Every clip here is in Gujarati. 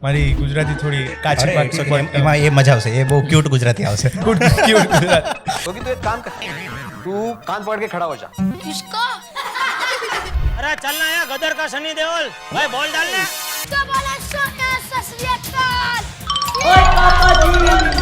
મારી ગુજરાતી થોડી કાચી અરે, પાકી it's okay. એમાં એ મજા આવશે, એ બહુ ક્યુટ ગુજરાતી આવશે. ગુજરાતી क्योंकि तू एक काम कर, तू कान पकड़ के खड़ा हो जा. किसका? अरे चलना है गदर का सनी देओल भाई बॉल डालना. तो बोला सोना ससुरियकाल.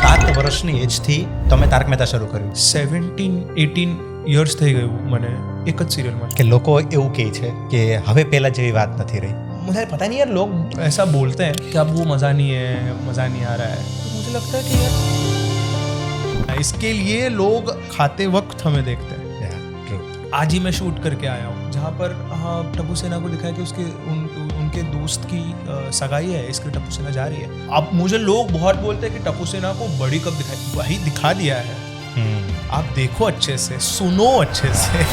7 વર્ષની એજથી તમે તારક મહેતા શરૂ કર્યું 17-18 યર્સ થઈ ગયું મને એક જ સિરિયલમાં. કે લોકો એવું કહે છે કે હવે પહેલા જેવી વાત નથી રહી. मुझे पता नहीं यार, लोग ऐसा बोलते हैं कि अब वो मज़ा नहीं है, मज़ा नहीं आ रहा है. तो मुझे लगता है कि यार इसके लिए लोग खाते वक्त हमें देखते हैं. आज ही मैं शूट करके आया हूँ जहाँ पर हाँ टप्पू सेना को दिखाया कि उसके उनके दोस्त की सगाई है, इसके लिए टप्पू सेना जा रही है. अब मुझे लोग बहुत बोलते हैं कि टप्पू सेना को बड़ी कब दिखाई, वही दिखा दिया है. आप देखो अच्छे से, सुनो अच्छे से.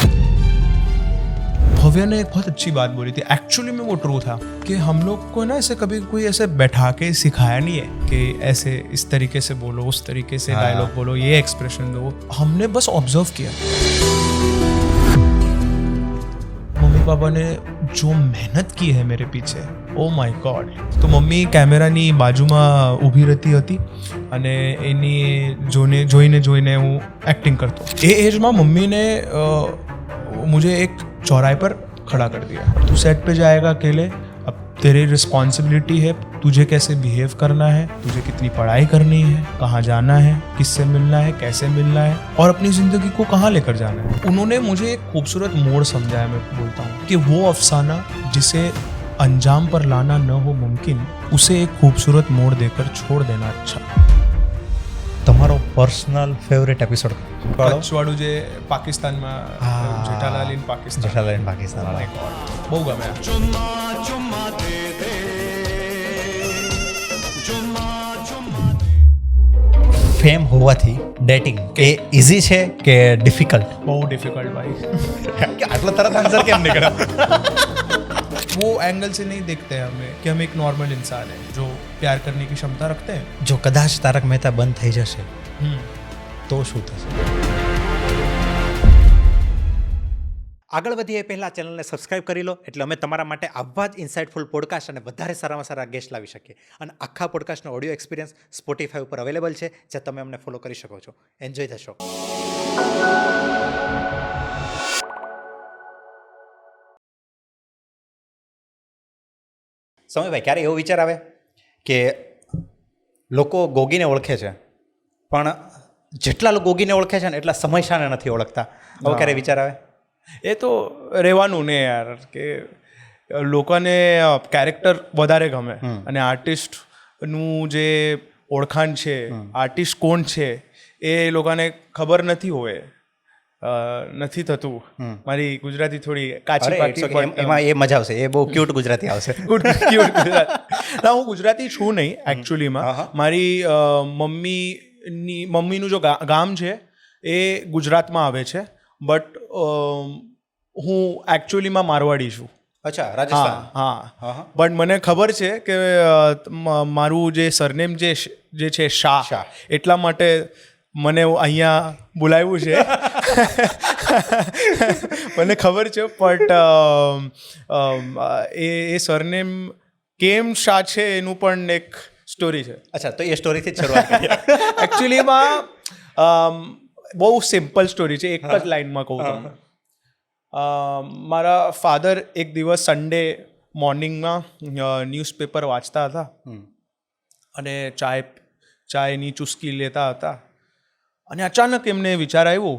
भव्या ने एक बहुत अच्छी बात बोली थी, एक्चुअली में वो ट्रू था कि हम लोग को ना ऐसे कभी कोई ऐसे बैठा के सिखाया नहीं है कि ऐसे इस तरीके से बोलो, उस तरीके से डायलॉग बोलो, ये एक्सप्रेशन दो. हमने बस ऑब्जर्व किया. मम्मी पापा ने जो मेहनत की है मेरे पीछे, ओ माय गॉड. તો મમ્મી કેમેરાની બાજુમાં ઊભી રહેતી હતી અને એની જોઈને હું એક્ટિંગ કરતો. એ એજમાં મમ્મીને मुझे एक चौराहे पर खड़ा कर दिया. तू सेट पे जाएगा अकेले, अब तेरी रिस्पॉन्सिबिलिटी है, तुझे कैसे बिहेव करना है, तुझे कितनी पढ़ाई करनी है, कहाँ जाना है, किससे मिलना है, कैसे मिलना है और अपनी ज़िंदगी को कहाँ लेकर जाना है. उन्होंने मुझे एक खूबसूरत मोड़ समझाया. मैं बोलता हूँ कि वो अफसाना जिसे अंजाम पर लाना न हो मुमकिन, उसे एक खूबसूरत मोड़ देकर छोड़ देना अच्छा. તમારો પર્સનલ ફેવરેટ એપિસોડ કચ્છવાળું જે પાકિસ્તાનમાં જેઠાલાલ ઇન પાકિસ્તાન, જેઠાલાલ ઇન પાકિસ્તાન બહુ ગમે. ફેમ હોવાથી ડેટિંગ એ ઇઝી છે કે ડિફિકલ્ટ? બહુ ડિફિકલ્ટ ભાઈ. આટલો તરત આન્સર કેમ નીકળ્યો? वो एंगल से नहीं देखते हैं हमें कि हम एक नॉर्मल इंसान है जो प्यार करने की क्षमता रखते हैं. જો કદાચ તારક મહેતા બંધ થઈ જશે તો શું થશે? આગળ વધીએ એ પહેલાં ચેનલને સબસ્ક્રાઇબ કરી લો એટલે અમે તમારા માટે આવા જ ઇન્સાઇટફુલ પોડકાસ્ટ અને વધારે સારામાં સારા ગેસ્ટ લાવી શકીએ. અને આખા પોડકાસ્ટનો ઓડિયો એક્સપિરિયન્સ સ્પોટીફાઈ ઉપર અવેલેબલ છે, જ્યાં તમે અમને ફોલો કરી શકો છો. Enjoy the show. સમયભાઈ, ક્યારે એવો વિચાર આવે કે લોકો ગોગીને ઓળખે છે પણ જેટલા લોકો ગોગીને ઓળખે છે ને એટલા સમય શાને નથી ઓળખતા? આવો ક્યારે વિચાર આવે? એ તો રહેવાનું ને યાર, કે લોકોને કેરેક્ટર વધારે ગમે અને આર્ટિસ્ટનું જે ઓળખાણ છે, આર્ટિસ્ટ કોણ છે એ લોકોને ખબર નથી હોય, નથી થતું. મારી ગુજરાતી થોડી કાચી પાકી, એમાં એ મજા આવશે, એ બહુ ક્યુટ ગુજરાતી આવશે. ના, હું ગુજરાતી છું નહીં એકચ્યુઅલીમાં. મારી મમ્મીનું જો ગામ છે એ ગુજરાતમાં આવે છે, બટ હું એકચ્યુઅલીમાં મારવાડી છું. અચ્છા, રાજસ્થાન. હા, બટ મને ખબર છે કે મારું જે સરનેમ જે છે શાહ, એટલા માટે મને અહીંયા બોલાવ્યું છે. મને ખબર છે, બટ એ સરનેમ કેમ શાહ છે એનું પણ એક સ્ટોરી છે. અચ્છા, તો એ સ્ટોરીથી જ શરૂઆત કરીએ. એકચ્યુઅલીમાં બહુ સિમ્પલ સ્ટોરી છે, એક જ લાઇનમાં કહું તમને. મારા ફાધર એક દિવસ સન્ડે મોર્નિંગમાં ન્યૂઝપેપર વાંચતા હતા અને ચાયની ચુસ્કી લેતા હતા અને અચાનક એમને વિચાર આવ્યો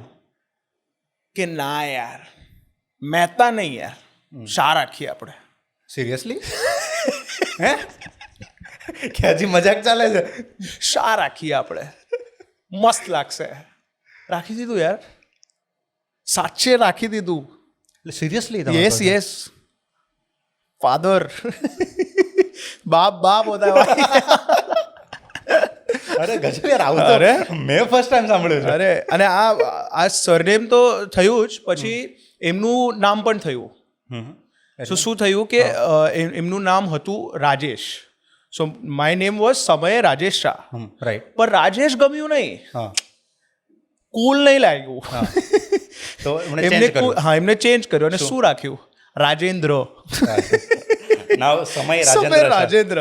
કે ના યાર, મહેતા નહીં યાર, શાહ રાખીએ આપણે. સિરિયસલી? હે? કે હજી મજાક ચાલે છે? શાહ રાખીએ આપણે, મસ્ત લાગશે. રાખી દીધું યાર, સાચે રાખી દીધું. સિરિયસલી? યસ, ફાધર બાપ હોતા ભાઈ. અરે ગજબ યાર, આવું તો મેં ફર્સ્ટ ટાઈમ સાંભળ્યું છે. અરે, અને આ સરનેમ તો થયું જ, પછી એમનું નામ પણ થયું. શું થયું કે એમનું નામ હતું રાજેશ. સો માય નેમ વોઝ સમય રાજેશ શાહ. રાઈટ. પણ રાજેશ ગમ્યું નહીં, કુલ નહીં લાગ્યું. તો એમને ચેન્જ કર્યો અને શું રાખ્યું? રાજેન્દ્ર. નાવ Samay Rajendra.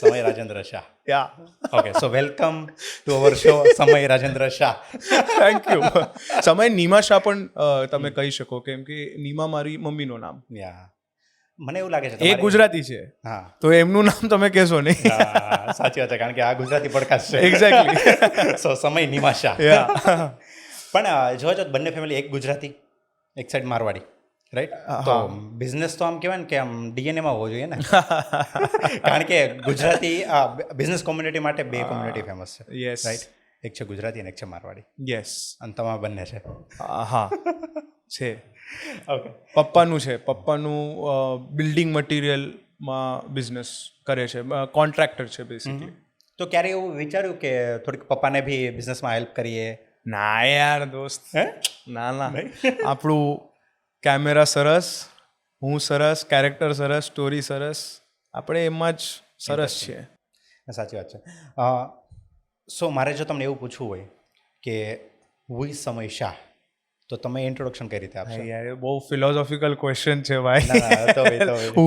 Samay Rajendra Shah. Yeah okay, so welcome to our show Samay Rajendra Shah. Thank you. સમય નીમા શાહ પણ તમે કહી શકો, કેમ કે નીમા મારી મમ્મીનું નામ. યા, મને એવું લાગે છે એ તમારી- ગુજરાતી છે, હા તો એમનું નામ તમે કહેશો નહીં. હા, સાચી વાત છે, કારણ કે આ ગુજરાતી પડકાસ્ટ છે. એક્ઝેક્ટલી. સો સમય નિમા શાહ. યા પણ જોવા જાઓ તો બંને ફેમિલી, એક ગુજરાતી એક સાઈડ મારવાડી, રાઈટ? તો બિઝનેસ તો આમ કહેવાય ને કે આમ ડીએનએમાં હોવો જોઈએ ને. કારણ કે ગુજરાતી બિઝનેસ કોમ્યુનિટી માટે બે કોમ્યુનિટી ફેમસ છે, યસ રાઈટ? એક છે ગુજરાતી અને એક છે મારવાડી, યસ. અને તમારા બંને છે. હા છે. ઓકે. પપ્પાનું છે, પપ્પાનું બિલ્ડિંગ મટીરિયલમાં બિઝનેસ કરે છે, કોન્ટ્રાક્ટર છે બેસિકલી. તો ક્યારે એવું વિચાર્યું કે થોડીક પપ્પાને બી બિઝનેસમાં હેલ્પ કરીએ? ના યાર દોસ્ત, હે? ના આપણું કેમેરા સરસ, હું સરસ, કેરેક્ટર સરસ, સ્ટોરી સરસ, આપણે એમાં જ સરસ છીએ. સાચી વાત છે. સો મારે જો તમને એવું પૂછવું હોય કે હુ ઇઝ સમય શાહ, તો તમે ઇન્ટ્રોડક્શન કઈ રીતે આપશો? યાર એ બહુ ફિલોસોફિકલ ક્વેશ્ચન છે ભાઈ. ના, તો હુ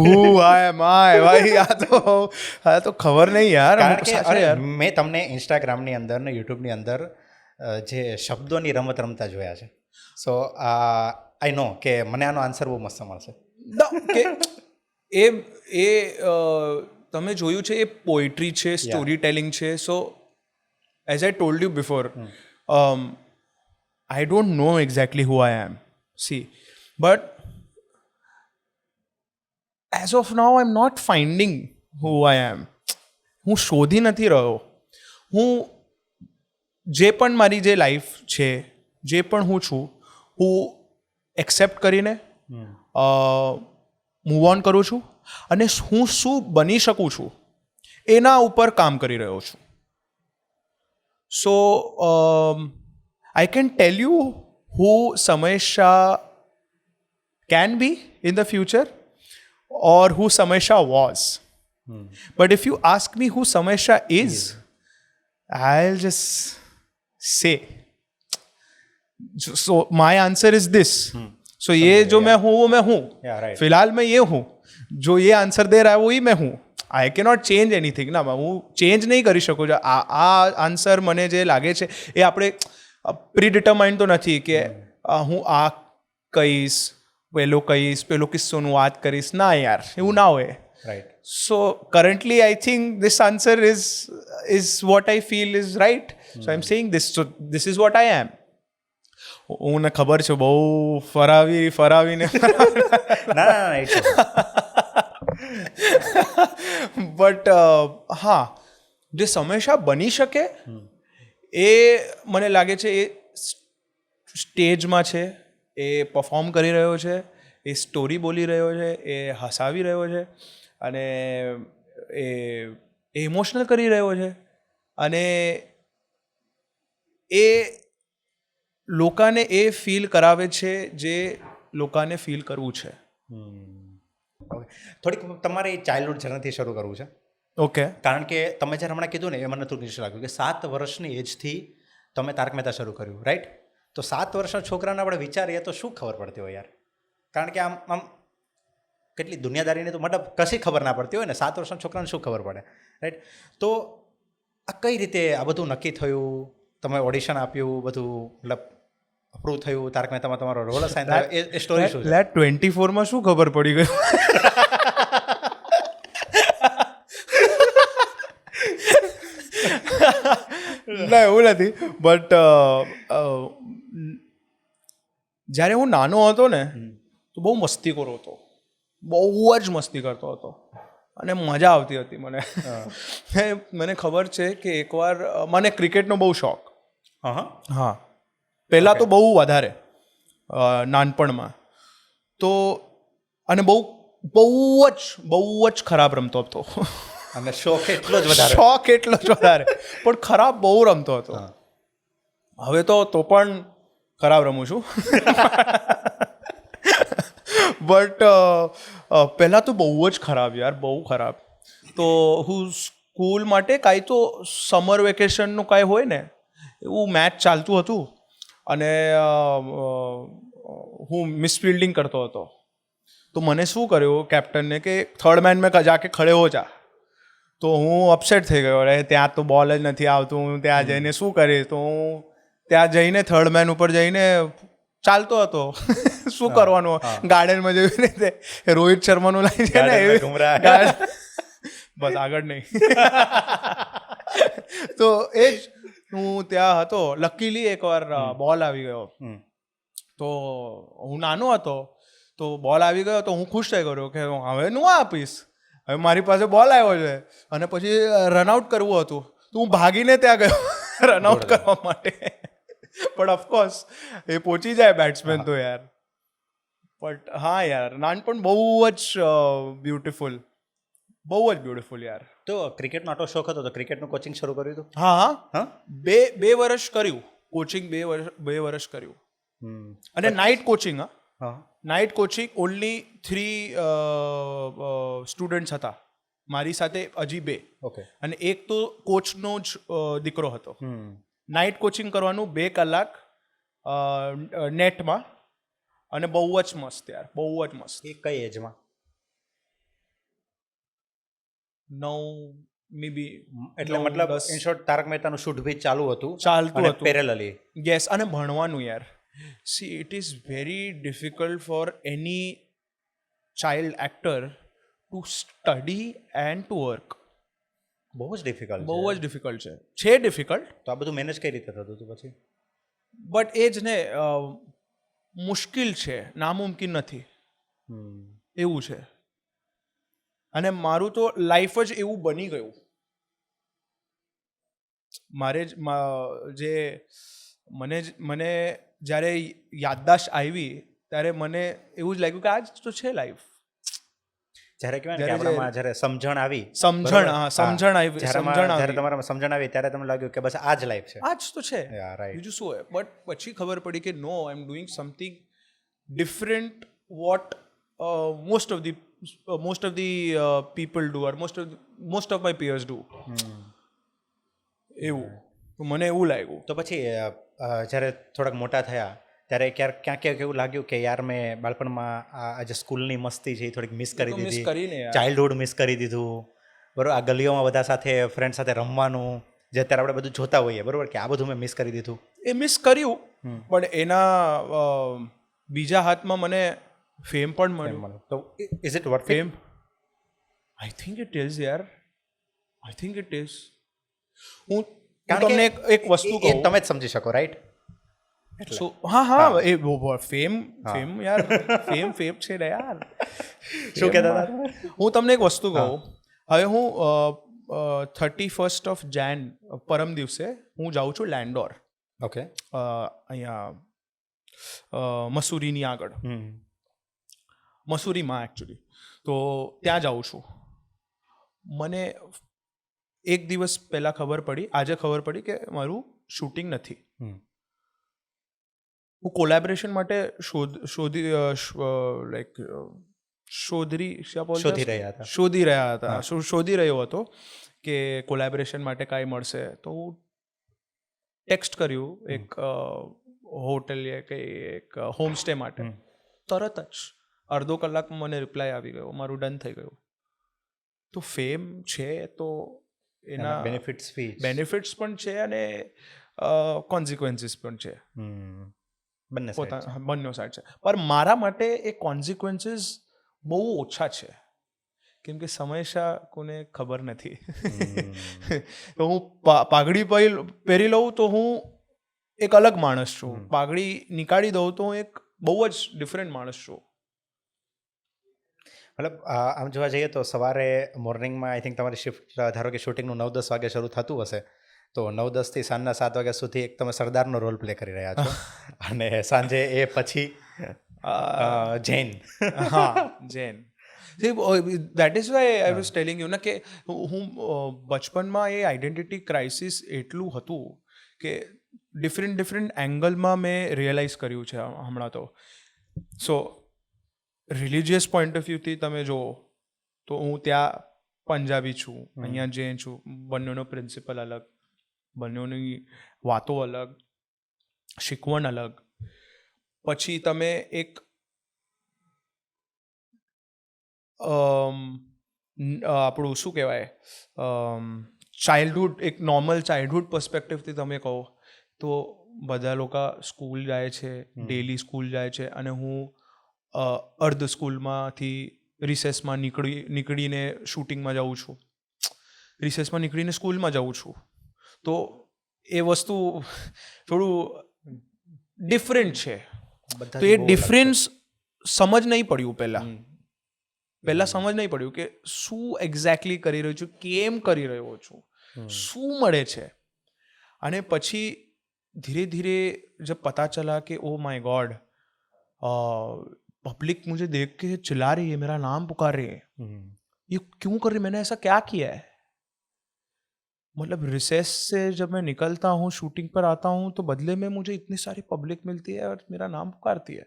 આઈ એમ આઈ ભાઈ, આ તો ખબર નહીં યાર. કારણ કે સાચે યાર, મેં તમને ઇન્સ્ટાગ્રામની અંદર ને યુટ્યુબની અંદર જે શબ્દોની રમત રમતા જોયા છે. સો આઈ નો કે મને આનો આન્સર બહુ મસ્ત મળશે. કે એ તમે જોયું છે, એ પોઇટ્રી છે, સ્ટોરી ટેલિંગ છે. સો as I told you before, I don't know exactly who I am. See, but as of now, I'm not finding who I am. હું શોધી નથી રહ્યો. હું જે પણ મારી જે લાઈફ છે, જે પણ હું છું, હું એક્સેપ્ટ કરીને મૂવ ઓન કરું છું, અને હું શું બની શકું છું એના ઉપર કામ કરી રહ્યો છું. સો I can tell you who Samay Shah can be in the future or who Samay Shah was. But if you ask me who Samay Shah is, I'll just say. So my answer is this. So ये जो मैं हूँ वो मैं हूँ. Yeah, right. फिलहाल मैं ये हूँ. जो ये आंसर दे रहा है वही मैं हूँ. આઈ કેનોટ ચેન્જ એનીથિંગ ના. હું ચેન્જ નહીં કરી શકું છું. આ આન્સર મને જે લાગે છે એ આપણે પ્રીડિટરમાઇન્ડ તો નથી કે હું આ કહીશ, પેલો કિસ્સોનું વાત કરીશ. ના યાર, એવું ના હોય. Right. So currently I think this answer is what I feel is right. So I am saying this. So this is what I am. હું ખબર છે બહુ ફરાવીને ના, બટ હા, જે સમય બની શકે એ મને લાગે છે એ સ્ટેજમાં છે, એ પરફોર્મ કરી રહ્યો છે, એ સ્ટોરી બોલી રહ્યો છે, એ હસાવી રહ્યો છે, અને એ ઇમોશનલ કરી રહ્યો છે, અને એ લોકોને એ ફીલ કરાવે છે જે લોકોને ફીલ કરવું છે. થોડીક તમારે ચાઇલ્ડહુડ જર્નીથી શરૂ કરવું છે. ઓકે. કારણ કે તમે જ્યારે હમણાં કીધું ને, એ મને થોડું નિશ્ચય લાગ્યું કે 7 વર્ષની એજથી તમે તારક મહેતા શરૂ કર્યું, રાઈટ? તો 7 વર્ષના છોકરાને આપણે વિચારીએ તો શું ખબર પડતી હોય યાર? કારણ કે આમ કેટલી દુનિયાદારીની તો મતલબ કશી ખબર ના પડતી હોય ને. 7 વર્ષના છોકરાને શું ખબર પડે, રાઈટ? તો આ કઈ રીતે આ બધું નક્કી થયું? તમે ઓડિશન આપ્યું, બધું મતલબ અપ્રૂવ થયું, તારક મહેતામાં તમારો રોલ અસાઇન થયો, એ સ્ટોરી શું છે? 24 શું ખબર પડી ગઈ? ના, એવું નથી. બટ જ્યારે હું નાનો હતો ને, તો બહુ મસ્તીખોર હતો, બહુ જ મસ્તી કરતો હતો, અને મજા આવતી હતી મને. મને ખબર છે કે એકવાર મને ક્રિકેટનો બહુ શોખ. હા, પહેલાં તો બહુ વધારે નાનપણમાં તો, અને બહુ જ ખરાબ રમતો હતો. અને શોખ એટલો જ વધારે. શોખ એટલો જ વધારે, પણ ખરાબ બહુ રમતો હતો. હવે તો પણ ખરાબ રમું છું. બટ પહેલાં તો બહુ જ ખરાબ યાર, બહુ ખરાબ. તો હું સ્કૂલ માટે કાંઈ તો સમર વેકેશનનું કાંઈ હોય ને એવું મેચ ચાલતું હતું, અને હું મિસફિલ્ડિંગ કરતો હતો. તો મને શું કર્યું કેપ્ટનને કે થર્ડ મેન મેં જાકે ખડે હો જા. તો હું અપસેટ થઈ ગયો, અરે ત્યાં તો બોલ જ નથી આવતું, હું ત્યાં જઈને શું કરીશ. તો હું ત્યાં જઈને થર્ડ મેન ઉપર જઈને ચાલતો હતો. શું કરવાનું, ગાર્ડનમાં જેવી રીતે રોહિત શર્માનું લાઈન છે ને એવી. બસ આગળ નહીં. તો એ જ હું ત્યાં હતો. લકીલી એકવાર બોલ આવી ગયો. તો હું નાનો હતો, તો બોલ આવી ગયો તો હું ખુશ થઈ ગયો કે હવે હું આપીશ, હવે મારી પાસે બોલ આવ્યો છે. અને પછી રનઆઉટ કરવું હતું, તો હું ભાગીને ત્યાં ગયો રનઆઉટ કરવા માટે. પણ ઓફકોર્સ એ પહોંચી જાય બેટ્સમેન તો યાર. બટ હા યાર, નાનપણ બહુ જ બ્યુટીફુલ, બહુ જ બ્યુટીફુલ યાર. તો ક્રિકેટનો આટલો શોખ હતો તો ક્રિકેટનું કોચિંગ શરૂ કર્યું હતું? હા, બે વર્ષ કર્યું કોચિંગ, બે વર્ષ કર્યું. અને night coaching. Night coaching only 3 students હતા મારી સાથે, હજી 2. ઓકે. અને એક તો કોચનો જ દીકરો હતો. નાઇટ કોચિંગ કરવાનું 2 કલાક નેટમાં, અને બહુ જ મસ્ત યાર, બહુ જ મસ્ત. એ કઈ એજમાં? 9 મે બી. એટલે મતલબ ઇન શોર્ટ તારક મહેતાનું શૂટ બી ચાલતું હતું પેરેલલી. યસ. અને ભણવાનું યાર, C it is very difficult for any child actor to study and to work. બહુ જ ડિફિકલ્ટ, બહુ જ ડિફિકલ્ટ છે ડિફિકલ્ટ. તો આ બધું મેનેજ કઈ રીતે થતું હતું પછી? બટ એ જ ને, મુશ્કેલ છે, નામુમકિન નથી, એવું છે. અને મારું તો લાઈફ જ એવું બની ગયું. મારે જે મને જ્યારે યાદદાશ્ત આવી ત્યારે મને એવું જ લાગ્યું કે આ જ તો છે લાઈફ. જ્યારે કહેવાય ને કે આપણામાં જ્યારે સમજણ આવી, જ્યારે તમારામાં સમજણ આવી ત્યારે તમને લાગ્યું કે બસ આ જ લાઈફ છે, આ જ તો છે, રાઈટ. બીજું શું હોય. બટ પછી ખબર પડી કે no, I am doing something different what most of the people do, or most of my peers do. એવું તો મને એવું લાગ્યું. તો પછી જ્યારે થોડાક મોટા થયા ત્યારે ક્યાંક એવું લાગ્યું કે યાર મેં બાળપણમાં આ જે સ્કૂલની મસ્તી છે એ થોડીક મિસ કરી દીધી, ચાઇલ્ડહુડ મિસ કરી દીધું, બરાબર. આ ગલીઓમાં બધા સાથે ફ્રેન્ડ સાથે રમવાનું જે અત્યારે આપણે બધું જોતા હોઈએ, બરાબર, કે આ બધું મેં મિસ કરી દીધું. એ મિસ કર્યું, પણ એના બીજા હાથમાં મને ફેમ પણ મળ્યું. તો is it worth fame? I think it is યાર, આઈ થિંક ઇટ ઇઝ. હું તમને એક વસ્તુ કહું, તમે જ સમજી શકો, રાઈટ? હા, એ ફેમ યાર, ફેમ છે ને યાર. શું કહેતા હતા? હું તમને એક વસ્તુ કહું. હવે હું 31st Jan પરમ દિવસે હું જાઉં છું લેન્ડોર. ઓકે. અહીંયા મસૂરીની આગળ, મસૂરીમાં એકચ્યુઅલી. તો ત્યાં જાઉં છું. મને એક દિવસ પહેલાં ખબર પડી, આજે ખબર પડી કે મારું શૂટિંગ નથી. હું કોલેબરેશન માટે શોધી રહ્યો હતો કે કોલેબરેશન માટે કાંઈ મળશે. તો હું ટેક્સ્ટ કર્યું એક હોટલ કે એક હોમસ્ટે માટે. તરત જ અડધો કલાકમાં મને રિપ્લાય આવી ગયો, મારું ડન થઈ ગયું. તો ફેમ છે તો એના બેનિફિટ્સ પણ છે અને કોન્સિક્વન્સીસ પણ છે. બંને સાઈડ છે. પણ મારા માટે એ કોન્સિક્વન્સીસ બહુ ઓછા છે, કેમ કે સમયસા કોને ખબર નથી. તો હું પાઘડી પહેરી લઉં તો હું એક અલગ માણસ છું, પાઘડી નીકાળી દઉં તો હું એક બહુ જ ડિફરન્ટ માણસ છું. મતલબ આમ જોવા જઈએ તો સવારે મોર્નિંગમાં આઈ થિંક તમારી શિફ્ટ ધારો કે શૂટિંગનું 9-10 વાગે શરૂ થતું હશે, તો 9-10 થી સાંજના 7 વાગ્યા સુધી એક તમે સરદારનો રોલ પ્લે કરી રહ્યા છો, અને સાંજે એ પછી Jain. Jain. That is why I was telling you ને કે હું બચપનમાં એ આઈડેન્ટિટી ક્રાઇસિસ એટલું હતું કે ડિફરન્ટ એંગલમાં મેં રિયલાઇઝ કર્યું છે હમણાં તો. સો રિલિજિયસ પોઈન્ટ ઓફ વ્યૂથી તમે જુઓ તો હું ત્યાં પંજાબી છું, અહીંયા જૈન છું. બંનેનો પ્રિન્સિપલ અલગ, બંનેની વાતો અલગ, શીખવણ અલગ. પછી તમે એક આપણું શું કહેવાય ચાઇલ્ડહુડ, એક નોર્મલ ચાઇલ્ડહુડ પર્સપેક્ટિવથી તમે કહો તો બધા લોકો સ્કૂલ જાય છે, ડેલી સ્કૂલ જાય છે, અને હું અર્ધ સ્કૂલમાંથી રિસેસમાં નીકળીને શૂટિંગમાં જાઉં છું, રિસેસમાં નીકળીને સ્કૂલમાં જાઉં છું. તો એ વસ્તુ થોડું ડિફરન્ટ છે. તો એ ડિફરન્સ સમજ નહીં પડ્યું પહેલાં સમજ નહીં પડ્યું કે શું એક્ઝેક્ટલી કરી રહ્યો છું, કેમ કરી રહ્યો છું, શું મળે છે. અને પછી ધીરે ધીરે जब पता चला कि ओ माय गॉड पब्लिक मुझे देख के चिल्ला रही है, मेरा नाम पुकार रही है, ये क्यों कर रही है, मैंने ऐसा क्या किया है. मतलब रिसेस से जब मैं निकलता हूँ, शूटिंग पर आता हूँ, तो बदले में मुझे इतनी सारी पब्लिक मिलती है और मेरा नाम पुकारती है.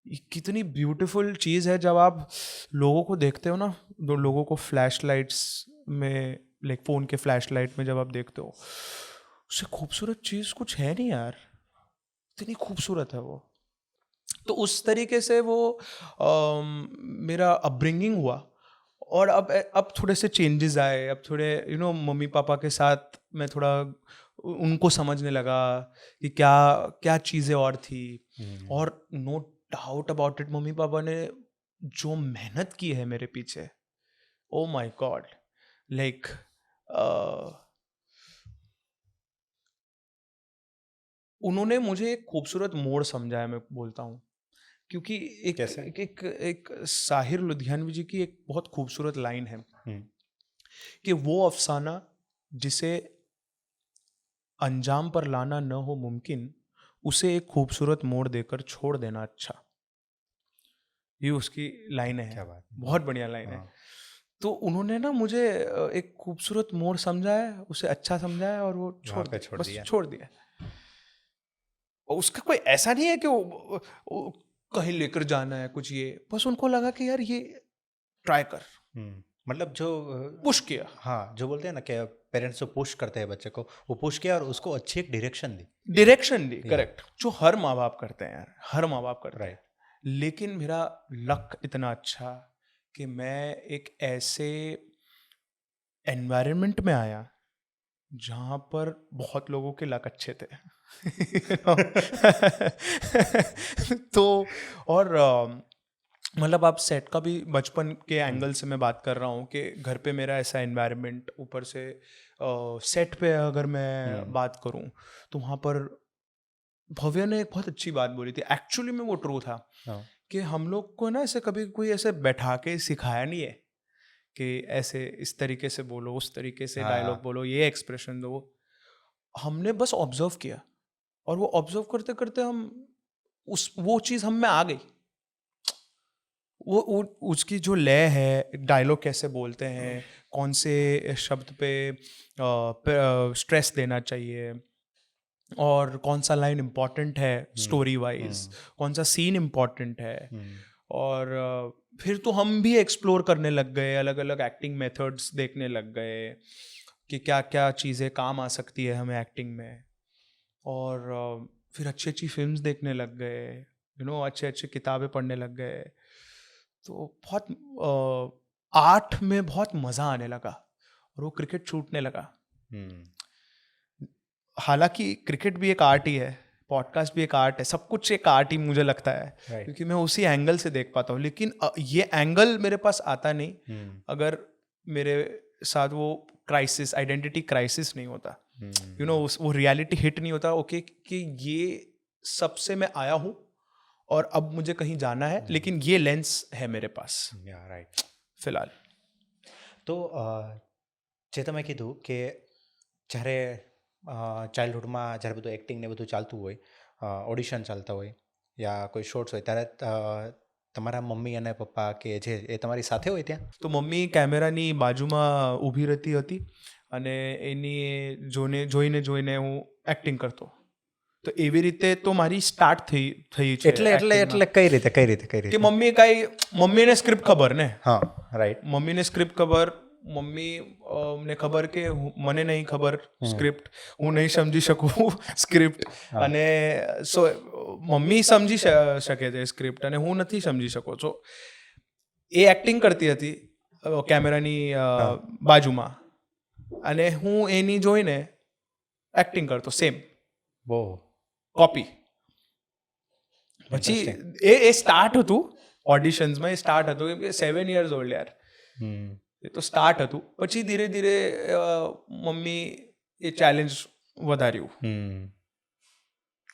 ये कितनी ब्यूटीफुल चीज़ है जब आप लोगों को देखते हो ना, दो लोगों को फ्लैश लाइट्स में, लाइक फ़ोन के फ्लैश लाइट में जब आप देखते हो, उससे खूबसूरत चीज़ कुछ है नहीं यार, इतनी खूबसूरत है वो. तो उस तरीके से वो मेरा अपब्रिंगिंग हुआ. और अब थोड़े से चेंजेस आए, अब थोड़े मम्मी पापा के साथ मैं थोड़ा उनको समझने लगा कि क्या क्या चीज़ें और थी. और no doubt about it, mummy papa ने जो मेहनत की है मेरे पीछे, ओ माय गॉड, लाइक उन्होंने मुझे एक खूबसूरत मोड़ समझा है, मैं बोलता हूँ, क्योंकि एक साहिर लुधियानवी जी की एक बहुत खूबसूरत लाइन है कि वो अफसाना जिसे अंजाम पर लाना न हो मुमकिन, उसे एक खूबसूरत मोड़ देकर छोड़ देना अच्छा. ये उसकी लाइन है. क्या बात, बहुत बढ़िया लाइन है. तो उन्होंने ना मुझे एक खूबसूरत मोड़ समझा है, उसे अच्छा समझा है, और वो छोड़ दिया. और उसका कोई ऐसा नहीं है कि वो कहीं लेकर जाना है कुछ, ये बस उनको लगा कि यार ये ट्राई कर. मतलब जो पुश किया. हाँ, जो बोलते हैं ना कि पेरेंट्स जो पुश करते हैं बच्चे को, वो पुश किया और उसको अच्छी एक डायरेक्शन दी. करेक्ट. जो हर माँ बाप करते हैं यार, हर माँ बाप करते हैं. लेकिन मेरा लक इतना अच्छा कि मैं एक ऐसे एनवायरनमेंट में आया जहाँ पर बहुत लोगों के लक अच्छे थे. तो और मतलब आप सेट का भी बचपन के एंगल से मैं बात कर रहा हूँ कि घर पे मेरा ऐसा एनवायरनमेंट, ऊपर से सेट पे अगर मैं बात करूँ तो वहाँ पर भव्य ने एक बहुत अच्छी बात बोली थी. एक्चुअली में वो ट्रू था कि हम लोग को ना ऐसे कभी कोई ऐसे बैठा के सिखाया नहीं है कि ऐसे इस तरीके से बोलो, उस तरीके से डायलॉग बोलो, ये एक्सप्रेशन दो. हमने बस ऑब्जर्व किया, और वो ऑब्जर्व करते करते हम वो चीज़ हम में आ गई. वो उसकी जो लय है, डायलॉग कैसे बोलते हैं, कौन से शब्द पे स्ट्रेस देना चाहिए, और कौन सा लाइन इम्पॉर्टेंट है स्टोरी वाइज, कौन सा सीन इम्पॉर्टेंट है. और फिर तो हम भी एक्सप्लोर करने लग गए, अलग अलग एक्टिंग मेथड्स देखने लग गए कि क्या क्या चीज़ें काम आ सकती है हमें एक्टिंग में. और फिर अच्छी अच्छी फिल्म्स देखने लग गए, अच्छे अच्छे किताबें पढ़ने लग गए. तो बहुत आर्ट में बहुत मज़ा आने लगा, और वो क्रिकेट छूटने लगा. हालांकि क्रिकेट भी एक आर्ट ही है, पॉडकास्ट भी एक आर्ट है, सब कुछ एक आर्ट ही मुझे लगता है, क्योंकि मैं उसी एंगल से देख पाता हूँ. लेकिन ये एंगल मेरे पास आता नहीं अगर मेरे साथ वो क्राइसिस, आइडेंटिटी क्राइसिस नहीं होता, वो रियलिटी हिट नहीं होता. ओके कि ये सबसे मैं आया हूँ और अब मुझे कहीं जाना है, लेकिन ये लेंस है मेरे पास. રાઈટ. फिलहाल તો જે તમે કીધું કે જ્યારે ચાઇલ્ડહુડમાં જ્યારે બધું એક્ટિંગ ને બધું ચાલતું હોય, ઓડિશન ચાલતા હોય યા કોઈ શોર્ટ્સ હોય, ત્યારે તમારા મમ્મી અને પપ્પા કે જે એ તમારી સાથે હોય ત્યાં? તો મમ્મી કેમેરાની બાજુમાં ઊભી રહેતી હતી, અને એની જોઈને હું એક્ટિંગ કરતો. તો એવી રીતે તો મારી સ્ટાર્ટ થઈ છે. એટલે કઈ રીતે કે મમ્મીને સ્ક્રિપ્ટ ખબર ને. હા, રાઈટ. મમ્મીને સ્ક્રિપ્ટ ખબર, મમ્મી ને ખબર કે મને નહીં ખબર સ્ક્રિપ્ટ, હું નહીં સમજી શકું સ્ક્રિપ્ટ, અને સો મમ્મી સમજી શકે છે સ્ક્રિપ્ટ, અને હું નથી સમજી શકો. સો એ એક્ટિંગ કરતી હતી કેમેરાની બાજુમાં, અને હું એની જોઈને એક્ટિંગ કરતો સેમ બહુ કોપી. પછી એ સ્ટાર્ટ હતું ઓડિશન્સમાં, એ સ્ટાર્ટ હતું કેમ કે 7 years old યાર, એ તો સ્ટાર્ટ હતું. પછી ધીરે ધીરે મમ્મી એ ચેલેન્જ વધાર્યું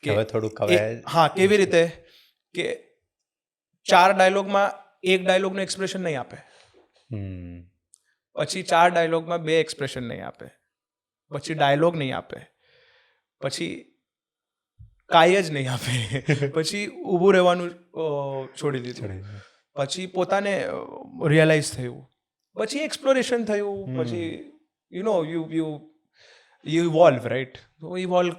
હવે થોડુંક હવે હા, કેવી રીતે કે 4 ડાયલોગમાં 1 ડાયલોગનું એક્સપ્રેશન નહીં આપે, પછી 4 ડાયલોગમાં 2 એક્સપ્રેશન નહીં આપે, પછી ડાયલોગ નહીં આપે, પછી કાંઈ જ નહીં આપે, પછી ઊભું રહેવાનું છોડી દીધું. પછી પોતાને રિયલાઇઝ થયું, પછી એક્સપ્લોરેશન થયું, પછી યુ ઇવોલ્વ, રાઈટ? તો ઇવોલ્વ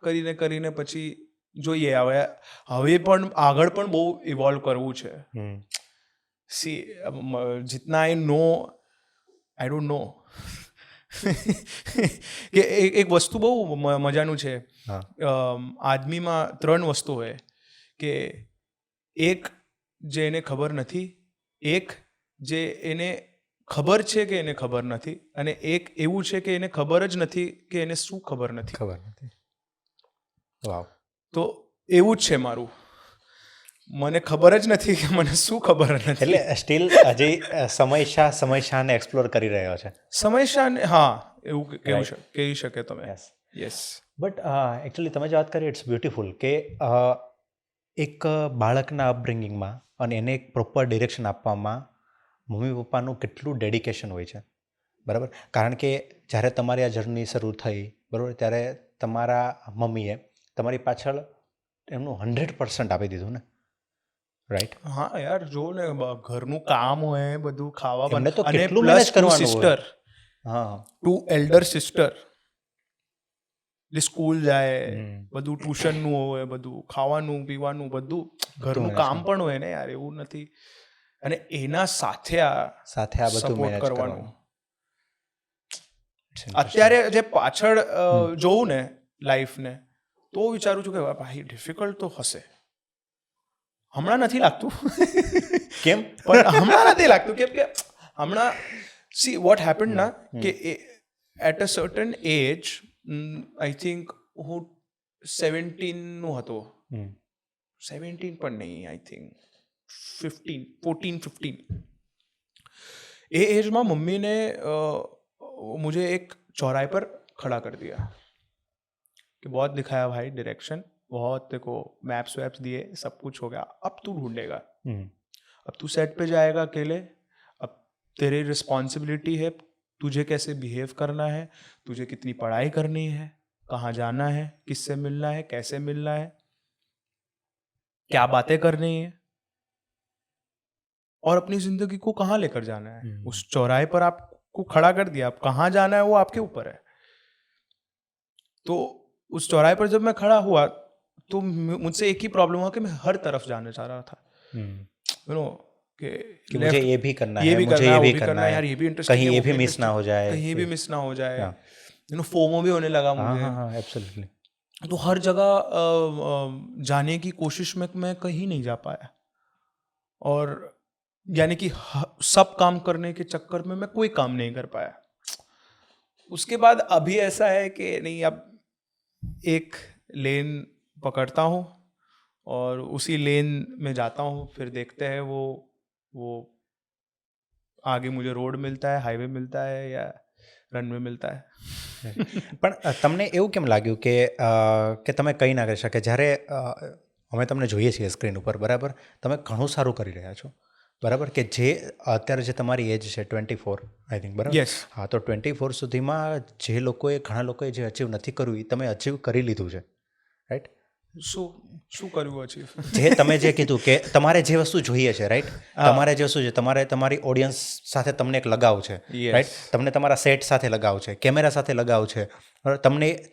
કરીને પછી જોઈએ હવે પણ આગળ પણ બહુ ઇવોલ્વ કરવું છે. સી जितना I know I don't know કે એક વસ્તુ બહુ મજાનું છે આદમીમાં 3 વસ્તુ હોય કે એક જે એને ખબર નથી, એક જે એને ખબર છે કે એને ખબર નથી, અને એક એવું છે કે એને ખબર જ નથી કે એને શું ખબર નથી. વાવ. તો એવું જ છે મારું, મને ખબર જ નથી કે મને શું ખબર નથી. એટલે સ્ટીલ હજી સમયશાને એક્સપ્લોર કરી રહ્યો છે. સમયશાને, હા, એવું કહી શકે તમે. યસ. બટ એકચ્યુઅલી તમે જે વાત કરી ઇટ્સ બ્યુટિફુલ કે એક બાળકના અપબ્રિંગિંગમાં અને એને એક પ્રોપર ડિરેક્શન આપવામાં મમ્મી પપ્પાનું કેટલું ડેડિકેશન હોય છે, બરાબર? કારણ કે જ્યારે તમારી આ જર્ની શરૂ થઈ, બરાબર, ત્યારે તમારા મમ્મીએ તમારી પાછળ એમનું 100% આપી દીધું ને, રાઈટ? હા યાર, જો ને ઘરનું કામ હોય, બધું ખાવા એમને તો અને કેટલું પ્લસ manage કરવાનું સિસ્ટર, હા, 2 elder sister, જે સ્કૂલ જાય, બધું ટ્યુશનનું હોય, બધું ખાવાનું પીવાનું, બધું ઘરનું કામ પણ હોય ને યાર, એવું નથી. અને એના સાથે આ બધું સપોર્ટ મેનેજ કરવાનું. કરવાનું. અત્યારે જે પાછળ જોઉં ને લાઈફને, તો વિચારું છું કે ભાઈ ડિફિકલ્ટ તો હશે. હમણાં નથી લાગતું. કેમ? પણ હમણાં નથી લાગતું કેમ કે હમણાં સી વોટ હેપન ના કે at a certain age, I think હું 17નું હતો, 17 પણ નહીં, આઈ થિંક 14-15. એ एज मम्मी ने मुझे एक चौराहे पर खड़ा कर दिया कि बहुत दिखाया भाई डायरेक्शन, बहुत तेरे को मैप्स वैप्स दिए, सब कुछ हो गया, अब तू ढूंढेगा, अब तू सेट पे जाएगा अकेले, अब तेरी रिस्पॉन्सिबिलिटी है, तुझे कैसे बिहेव करना है, तुझे कितनी पढ़ाई करनी है, कहाँ जाना है, किससे मिलना है, कैसे मिलना है, क्या बातें करनी है, और अपनी जिंदगी को कहाँ लेकर जाना है. उस चौराहे पर आपको खड़ा कर दिया, आप कहाँ जाना है वो आपके ऊपर है. तो उस चौराहे पर जब मैं खड़ा हुआ तो मुझसे एक ही प्रॉब्लम हुआ कि मैं हर तरफ जाना चाह रहा था, यू नो, कि मुझे ये भी करना है, ये भी मुझे करना ये है, भी वो भी करना करना है, है, यार ये भी इंटरेस्टिंग कहीं है, ये वो भी मिस ना हो जाए, कहीं ये भी मिस ना हो जाए, हाँ. यू नो, फोमो भी होने लगा हाँ मुझे. हाँ हाँ, एब्सोल्युटली. तो हर जगह जाने की कोशिश में मैं कहीं नहीं जा पाया, और यानी कि सब काम करने के चक्कर में मैं कोई काम नहीं कर पाया. उसके बाद अभी ऐसा है कि नहीं, अब एक लेन पकड़ता हूँ और उसी लेन में जाता हूँ, फिर देखते हैं वो आगे मुझे रोड मिलता है, हाईवे मिलता है या રનવે મિલતા હે. પણ તમને એવું કેમ લાગ્યું કે તમે કંઈ ના કરી શકે? જ્યારે અમે તમને જોઈએ છીએ સ્ક્રીન ઉપર, બરાબર, તમે ઘણું સારું કરી રહ્યા છો, બરાબર, કે જે અત્યારે જે તમારી એજ છે 24 આઈ થિંક, બરાબર? યસ. હા, તો 24 સુધીમાં જે ઘણા લોકોએ જે અચીવ નથી કર્યું એ તમે અચીવ કરી લીધું છે, રાઈટ? શું કર્યું અચીવ? જે તમે જે કીધું કે તમારે જે વસ્તુ જોઈએ છે, રાઈટ, તમારે જે વસ્તુ છે, તમારી ઓડિયન્સ સાથે તમને એક લગાવ છે, રાઈટ, તમને તમારા સેટ સાથે લગાવ છે, કેમેરા સાથે લગાવ છે,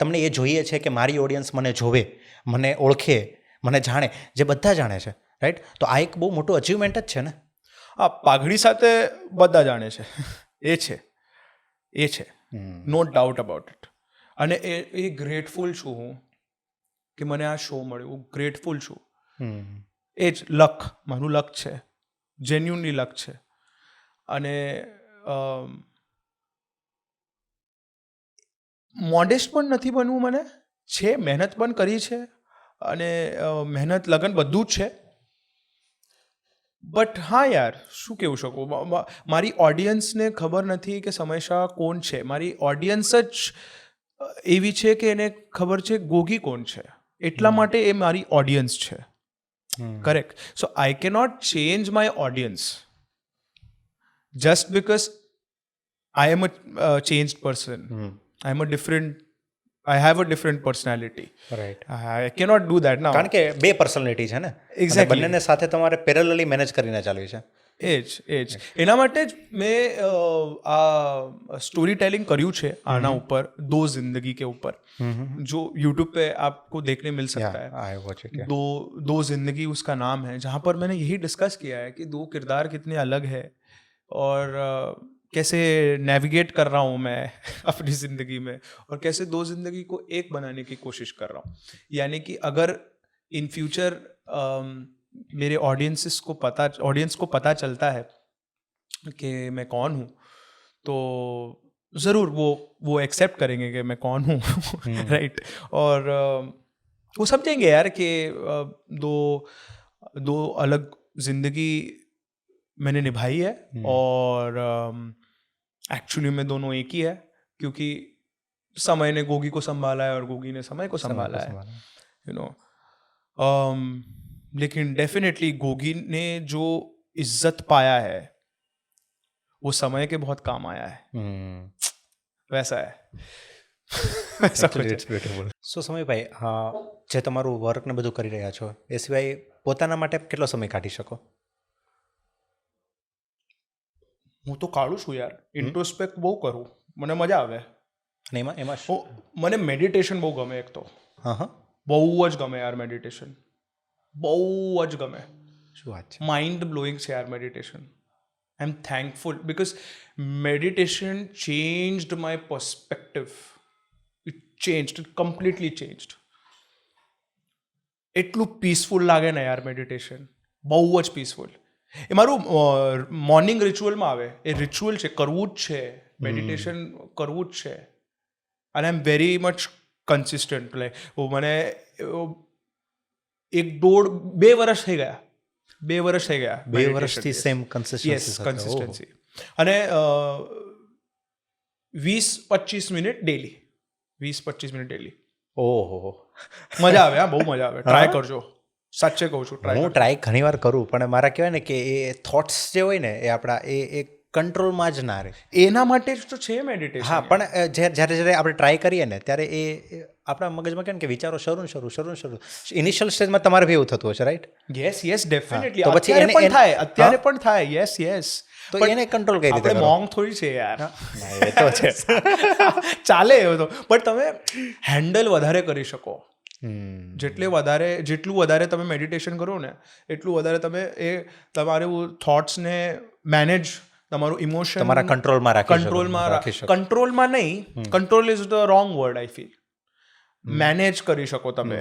તમને એ જોઈએ છે કે મારી ઓડિયન્સ મને જોવે, મને ઓળખે, મને જાણે, જે બધા જાણે છે, રાઈટ? તો આ એક બહુ મોટું અચીવમેન્ટ જ છે ને. હા, પાઘડી સાથે બધા જાણે છે, એ છે, નો ડાઉટ અબાઉટ ઇટ. અને એ ગ્રેટફુલ છું હું કે મને આ શો મળ્યો, હું ગ્રેટફુલ છું. એ જ લક, મારું લક છે, જેન્યુનલી લક છે. અને મોડેસ્ટ પણ નથી બનવું મને, છે મહેનત પણ કરી છે, અને મહેનત લગન બધું જ છે. બટ હા યાર, શું કહેવું શકું, મારી ઓડિયન્સને ખબર નથી કે સમયશા કોણ છે. મારી ઓડિયન્સ જ એવી છે કે એને ખબર છે ગોગી કોણ છે, એટલા માટે એ મારી ઓડિયન્સ છે. Correct. So I cannot change my audience just because I am a changed person. I am a different, I have a different personality. Right. I cannot do that now. કારણ કે બે પર્સનાલિટી છે ને, Exactly. બંનેને સાથે તમારે પેરેલલી મેનેજ કરીને ચાલવી છે. એ જ એના માટે જ મેં આ સ્ટોરી ટેલિંગ કર્યું છે આના ઉપર, દો જિંદગી કે ઉપર, जो यूट्यूब पे आपको देखने मिल सकता है. I watch it. दो जिंदगी उसका नाम है, जहाँ पर मैंने यही डिस्कस किया है कि दो किरदार कितने अलग है और कैसे नेविगेट कर रहा हूँ मैं अपनी ज़िंदगी में, और कैसे दो ज़िंदगी को एक बनाने की कोशिश कर रहा हूँ. यानी कि अगर इन फ्यूचर मेरे ऑडियंस को पता चलता है कि मैं कौन हूँ, तो ज़रूर वो एक्सेप्ट करेंगे कि मैं कौन हूँ. राइट. और वो समझेंगे यार कि दो अलग ज़िंदगी मैंने निभाई है, और एक्चुअली में दोनों एक ही है, क्योंकि समय ने गोगी को संभाला है और गोगी ने समय को संभाला है, यू नो. लेकिन डेफिनेटली गोगी ने जो इज्जत पाया है वो समय के बहुत काम आया है. वैसा है. वैसा कुछ है. સો સમયભાઈ, જે તમારું વર્ક ને બધું કરી રહ્યા છો, એ સિવાય પોતાના માટે કેટલો સમય કાઢી શકો? હું તો કાઢું છું યાર, ઇન્ટ્રોસ્પેક્ટ બહુ કરું, મને મજા આવે. અને એમાં મને મેડિટેશન બહુ ગમે. એક તો બહુ જ ગમે યાર મેડિટેશન, બહુ જ ગમે. શું વાત છે? માઇન્ડ બ્લોઈંગ છે યાર meditation. I M thankful because meditation changed my perspective. It changed, completely changed. એટલું પીસફુલ લાગે ને યાર મેડિટેશન, બહુ જ પીસફુલ. એ મારું મોર્નિંગ રિચ્યુઅલમાં આવે, એ રિચ્યુઅલ છે, કરવું જ છે મેડિટેશન, કરવું જ છે. અને I am very much consistent. Like મને 2 વર્ષ થઈ ગયા. 2 વર્ષ થઈ ગયા. 2 વર્ષથી સેમ કન્સિસ્ટન્સી. અને 20-25 મિનિટ ડેલી. 20-25 minute daily. ઓહો, મજા આવે. હા, બહુ મજા આવે. ટ્રાય કરજો, સાચે કહું છું. હું ટ્રાય ઘણી વાર કરું, પણ મારા કહેવાય ને કે એ થોટ્સ જે હોય ને, એ આપણા એ કંટ્રોલમાં જ ના રહે. એના માટે જ તો છે મેડિટેશન. હા, પણ જ્યારે આપણે ટ્રાય કરીએ ને, ત્યારે એ આપણા મગજમાં કેમ કે વિચારો શરૂ. ઇનિશિયલ સ્ટેજમાં તમારે બી એવું થતું હશે, રાઈટ? Yes definitely. તો પછી અત્યારે પણ થાય. યસ. તો એને કંટ્રોલ કઈ રીતે આપણે કરો? મોંગ થોડી છે યાર. એ તો છે. ચાલે એવું તો, પણ તમે હેન્ડલ વધારે કરી શકો. જેટલું વધારે તમે મેડિટેશન કરો ને, એટલું વધારે તમે તમારું થોટ્સને મેનેજ, તમારું ઇમોશન તમારા કંટ્રોલમાં રાખી શકો. કંટ્રોલમાં નહીં, control is the wrong word I feel. Manage કરી શકો તમે,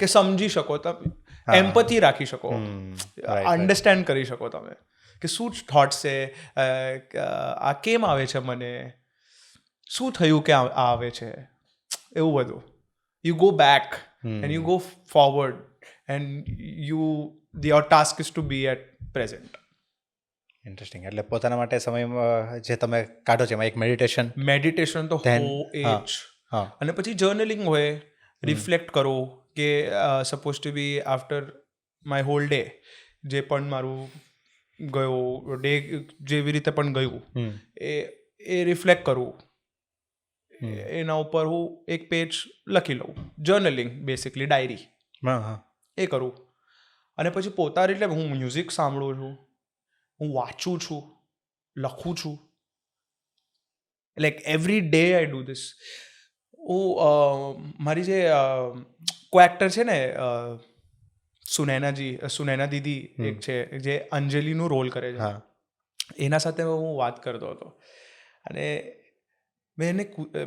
કે સમજી શકો તમે, એમ્પથી રાખી શકો, અન્ડરસ્ટેન્ડ કરી શકો તમે કે શું થોટ્સ છે, આ કેમ આવે છે, મને શું થયું કે આ આવે છે, એવું બધું. You go back and you go forward, and your task is to be at present. Interesting. એટલે પોતાના માટે સમય જે તમે કાઢો છો, એમાં એક મેડિટેશન તો હો એ જ. અને પછી જર્નલિંગ હોય, રિફ્લેક્ટ કરો કે suppose to be after my whole day, જે પણ મારું ગયો ડે, જેવી રીતે પણ ગયું, એ રિફ્લેક્ટ કરવું. એના ઉપર હું એક પેજ લખી લઉં. જર્નલિંગ બેસિકલી, ડાયરી એ કરું. અને પછી પોતાની એટલે હું મ્યુઝિક સાંભળું છું, હું વાંચું છું, લખું છું. Like every day I do this. હું મારી જે કો એક્ટર છે ને, સુનૈના દીદી એક છે, જે અંજલિનું રોલ કરે છે, એના સાથે હું વાત કરતો હતો. અને મેં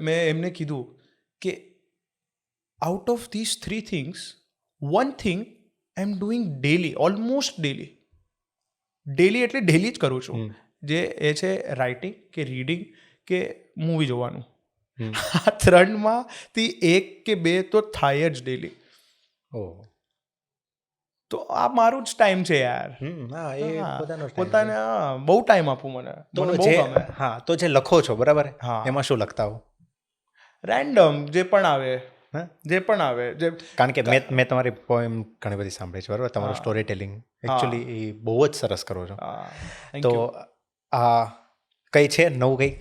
એમને કીધું કે out of this 3 things, 1 thing I am doing daily, almost daily. Daily એટલે ડેલી જ કરું છું. જે એ છે રાઇટિંગ કે રીડિંગ કે મૂવી જોવાનું. આ 3માંથી 1 કે 2 તો થાય જ ડેલી. ઓહ તો આ મારું જ ટાઈમ છે યાર. હા એ પોતાનો time પોતાને બહુ ટાઈમ આપું મને તો મને બહુ જે ગમે. હા તો જે લખો છો બરાબર હા. એમાં શું લખતા હો? રેન્ડમ જે પણ આવે હા? જે પણ આવે જે કારણ કે મેં તમારી પોએમ ઘણી બધી સાંભળી છે બરાબર. તમારું સ્ટોરી ટેલિંગ એકચ્યુઅલી એ બહુ જ સરસ કરો છો. thank તો you. આ કઈ છે નવું કંઈક?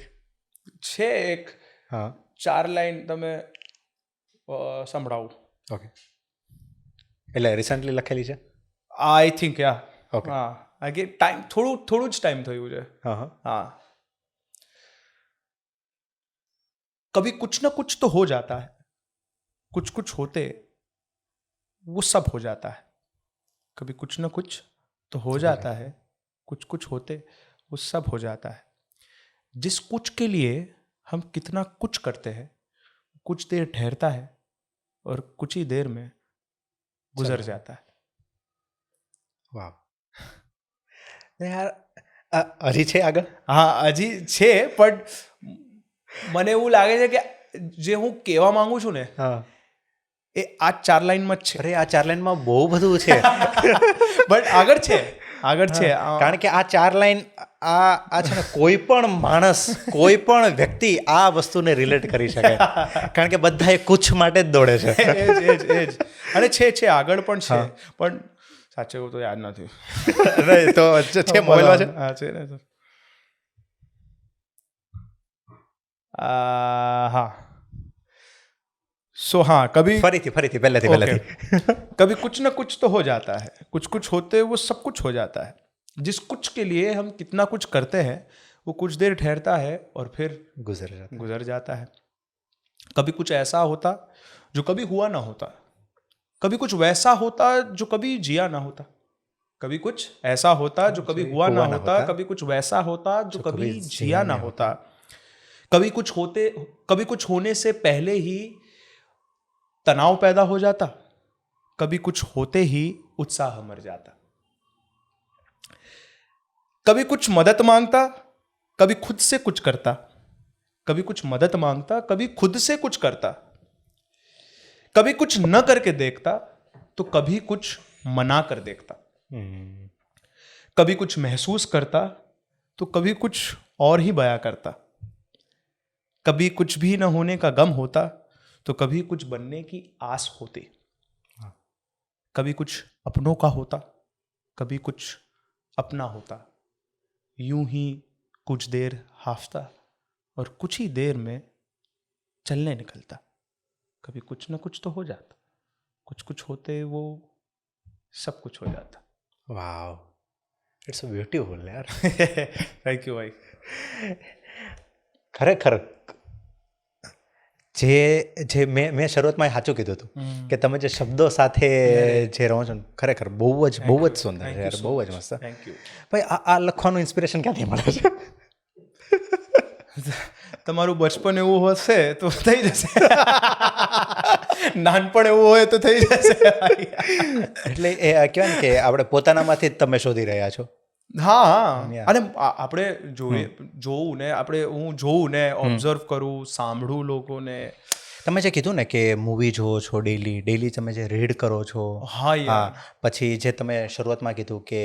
છે એક હા 4 લાઈન તમે સંભળાવું. ઓકે એટલે રિસન્ટલી લખેલી છે? I think yeah. Okay. હા આ કે ટાઈમ થોડું જ ટાઈમ થયું છે. હા હા हाँ कभी कुछ ना कुछ तो हो जाता है, कुछ कुछ होते वो सब हो जाता है. कभी कुछ ना कुछ तो हो जाता है, कुछ कुछ होते वो सब हो जाता है. जिस कुछ के लिए हम कितना कुछ करते हैं कुछ देर ठहरता है और कुछ ही देर में गुजर जाता है. વાહ યાર હજી છે આગળ? હા હજી છે પણ મને એવું લાગે છે કે જે હું કહેવા માંગુ છું ને હા એ આ 4 લાઈનમાં જ છે. અરે આ 4 લાઈનમાં બહુ બધું છે. બટ આગળ છે. કારણ કે આ 4 લાઈન આ છે ને કોઈ પણ માણસ કોઈ પણ વ્યક્તિ આ વસ્તુને રિલેટ કરી શકે. કારણ કે બધા એ કુછ માટે જ દોડે છે. એ જ અને છે આગળ પણ છે પણ સાચે એવું તો યાદ નથી. અરે તો છે મોબાઈલમાં છે. હા છે ને સર. हाँ सो हाँ कभी ફરીથી પહેલેથી कभी कुछ ना कुछ तो हो जाता है, कुछ कुछ होते वो सब कुछ हो जाता है. जिस कुछ के लिए हम कितना कुछ करते हैं वो कुछ देर ठहरता है और फिर गुजर जाता है. कभी कुछ ऐसा होता जो कभी हुआ ना होता, कभी कुछ वैसा होता जो कभी जिया ना होता, कभी कुछ ऐसा होता जो कभी हुआ ना होता, कभी कुछ वैसा होता जो कभी जिया ना होता, कभी कुछ होने से पहले ही तनाव पैदा हो जाता, कभी कुछ होते ही उत्साह मर जाता, कभी कुछ मदद मांगता कभी खुद से कुछ करता, कभी कुछ मदद मांगता कभी खुद से कुछ करता, कभी कुछ न करके देखता तो कभी कुछ मना कर देखता, कभी कुछ महसूस करता तो कभी कुछ और ही बयां करता, कभी कुछ भी न होने का गम होता तो कभी कुछ बनने की आस होती, कभी कुछ अपनों का होता कभी कुछ अपना होता, यूं ही कुछ देर हाफता और कुछ ही देर में चलने निकलता, कभी कुछ न कुछ तो हो जाता, कुछ कुछ होते वो सब कुछ हो जाता. વાવ ઇટ્સ બ્યુટીફુલ યાર. થેન્ક યુ ભાઈ. ખરેખર જે મેં શરૂઆતમાં સાચું કીધું હતું કે તમે જે શબ્દો સાથે જે રહો છો ને ખરેખર બહુ જ સુંદર છે યાર. બહુ જ મસ્ત. થેન્ક યુ ભાઈ આ લખવાનું ઇન્સ્પિરેશન ક્યાંથી મળે છે? તમારું બચપન એવું હશે તો થઈ જશે, નાનપણ એવું હોય તો થઈ જશે. એટલે એ કહેવાય ને કે આપણે પોતાનામાંથી જ તમે શોધી રહ્યા છો. હા અને આપણે જોવું ને હું જોઉં ને ઓબ્ઝર્વ કરું, સાંભળું લોકોને. તમે જે કીધું ને કે મૂવી જોવો છો ડેલી તમે જે રીડ કરો છો. હા પછી જે તમે શરૂઆતમાં કીધું કે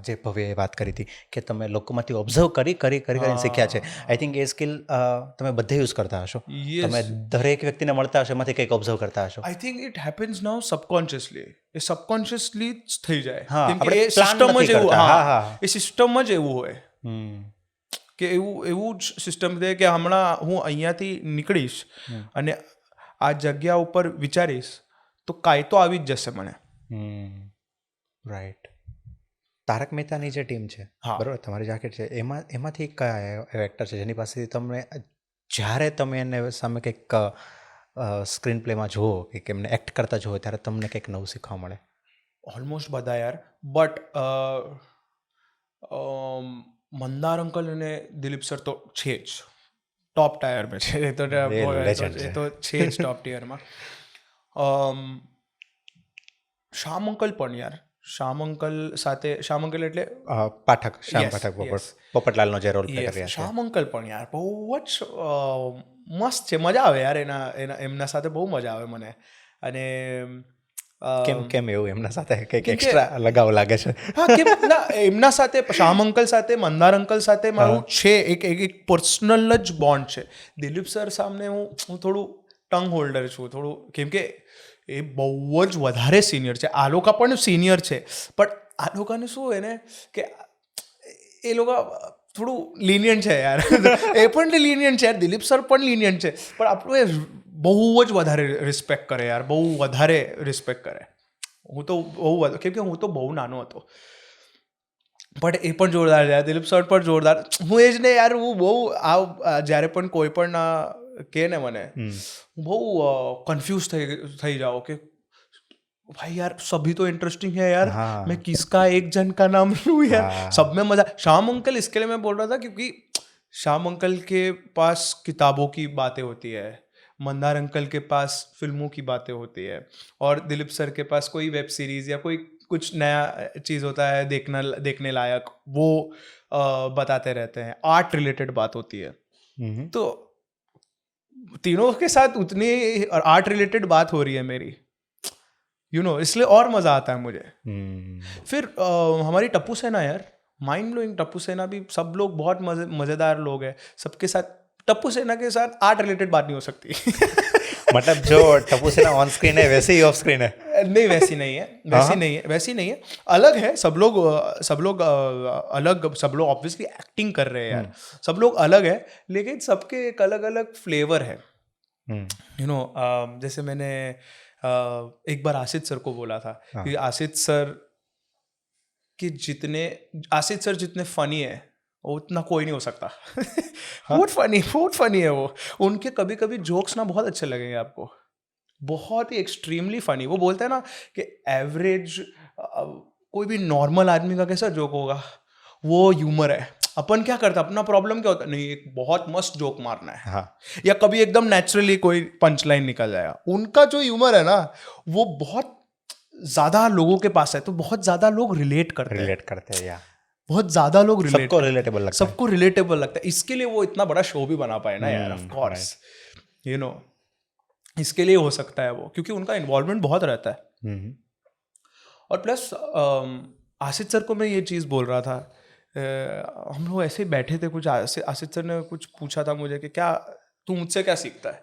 જે ભવ્યએ વાત કરી હતી કે તમે લોકોમાંથી ઓબ્ઝર્વ કરીને શીખ્યા છે. આઈ થિંક એ સ્કિલ તમે બધે યુઝ કરતા હશો. તમે દરેક વ્યક્તિને મળતા હશો એમાંથી કંઈક ઓબ્ઝર્વ કરતા હશો. આઈ think it happens now subconsciously. A subconsciously જ થઈ જાય. હા, કેમ કે આપણે એ plan સિસ્ટમ નથી જ એવું. કરતા. હા એ સિસ્ટમ જ એવું હોય કે એવું જ સિસ્ટમ છે કે હમણાં હું અહીંયાથી નીકળીશ અને આ જગ્યા ઉપર વિચારીશ તો કાંઈ તો આવી જ જશે મને. રાઈટ. તારક મહેતાની જે ટીમ છે બરાબર, તમારી જાકેટ છે એમાંથી કયા એવા એક્ટર છે જેની પાસેથી તમે જ્યારે તમે એને સામે કંઈક સ્ક્રીન પ્લેમાં જુઓ કે એમને એક્ટ કરતા જુઓ ત્યારે તમને કંઈક નવું શીખવા મળે? ઓલમોસ્ટ બધા યાર, બટ મંદાર અંકલ અને દિલીપ સર તો છે જ ટોપ ટાયર પર છે. એ તો છે જ ટોપ ટીયરમાં. શ્યામ અંકલ પણ યાર, શ્યામ અંકલ એટલે પાઠક શ્યામ Yes, પાઠક yes. પોપટલાલનો જે રોલ પ્લે Yes, કરી રહ્યા છે. શ્યામ અંકલ પણ યાર બહુ જ મસ્ત છે, મજા આવે યાર એમના સાથે બહુ મજા આવે મને. અને કેમ એવું એમના સાથે કંઈક કેમ કે- એક્સ્ટ્રા લગાવ લાગે છે? હા કેમ ના એમના સાથે શ્યામ અંકલ સાથે મંદાર અંકલ સાથે મારું છે એક પર્સનલ જ બોન્ડ છે. દિલીપ સર સામે હું થોડું ટંગ હોલ્ડર છું થોડું, કેમ કે એ બહુ જ વધારે સિનિયર છે. આ લોકો પણ સિનિયર છે, પણ આ લોકોને શું એને કે એ લોકો થોડું લીનિયન્ટ છે યાર. એ પણ લીનિયન્ટ છે યાર, દિલીપ સર પણ લીનિયન્ટ છે, પણ આપણું એ બહુ જ વધારે રિસ્પેક્ટ કરે યાર, બહુ વધારે રિસ્પેક્ટ કરે. હું તો કેમ કે હું તો બહુ નાનો હતો, પણ એ પણ જોરદાર છે, દિલીપ સર પણ જોરદાર. હું એ જ ને યાર, હું બહુ જ્યારે પણ કોઈ પણ કહે ને મને, હું બહુ કન્ફ્યુઝ થઈ જાઓ કે भाई यार सभी तो इंटरेस्टिंग है यार, हाँ. मैं किसका एक जन का नाम लूं यार, हाँ. सब में मजा. श्याम अंकल इसके लिए मैं बोल रहा था क्योंकि श्याम अंकल के पास किताबों की बातें होती है, मंदार अंकल के पास फिल्मों की बातें होती है, और दिलीप सर के पास कोई वेब सीरीज या कोई कुछ नया चीज़ होता है देखने लायक, वो बताते रहते हैं, आर्ट रिलेटेड बात होती है. तो तीनों के साथ उतनी आर्ट रिलेटेड बात हो रही है मेरी, इसलिए और मज़ा आता है मुझे. फिर हमारी टप्पू सेना यार, माइंड ब्लोइंग. टप्पू सेना भी सब लोग बहुत मज़ेदार लोग हैं. सबके साथ टप्पू सेना के साथ आर्ट रिलेटेड बात नहीं हो सकती. मतलब जो टप्पू सेना ऑन स्क्रीन है वैसे ही ऑफ स्क्रीन है? नहीं, वैसी नहीं है. अलग है, सब लोग अलग, सब लोग ऑब्वियसली एक्टिंग कर रहे हैं यार, सब लोग अलग है, लेकिन सबके एक अलग अलग फ्लेवर है. जैसे मैंने एक बार आसित सर को बोला था कि आसित सर जितने फनी है उतना कोई नहीं हो सकता. बहुत फनी है वो. उनके कभी कभी जोक्स ना बहुत अच्छे लगेंगे आपको, बहुत ही एक्सट्रीमली फनी. वो बोलते हैं ना कि एवरेज कोई भी नॉर्मल आदमी का कैसा जोक होगा, वो ह्यूमर है. अपन क्या करता, अपना प्रॉब्लम क्या होता, नहीं एक बहुत मस्त जोक मारना है. हाँ. या कभी एकदम नेचुरली कोई पंच लाइन निकल जाएगा. उनका जो ह्यूमर है ना, वो बहुत ज्यादा लोगों के पास है, तो बहुत ज्यादा लोग रिलेट करते हैं या बहुत ज्यादा लोग सबको रिलेटेबल लगता है. सबको रिलेटेबल लगता है. इसके लिए वो इतना बड़ा शो भी बना पाए ना यार, ऑफ कोर्स, इसके लिए हो सकता है वो, क्योंकि उनका इन्वॉल्वमेंट बहुत रहता है. और प्लस आसित सर को मैं ये चीज़ बोल रहा था, हम लोग ऐसे ही बैठे थे, कुछ आसित सर ने कुछ पूछा था मुझे कि क्या तू मुझसे क्या सीखता है,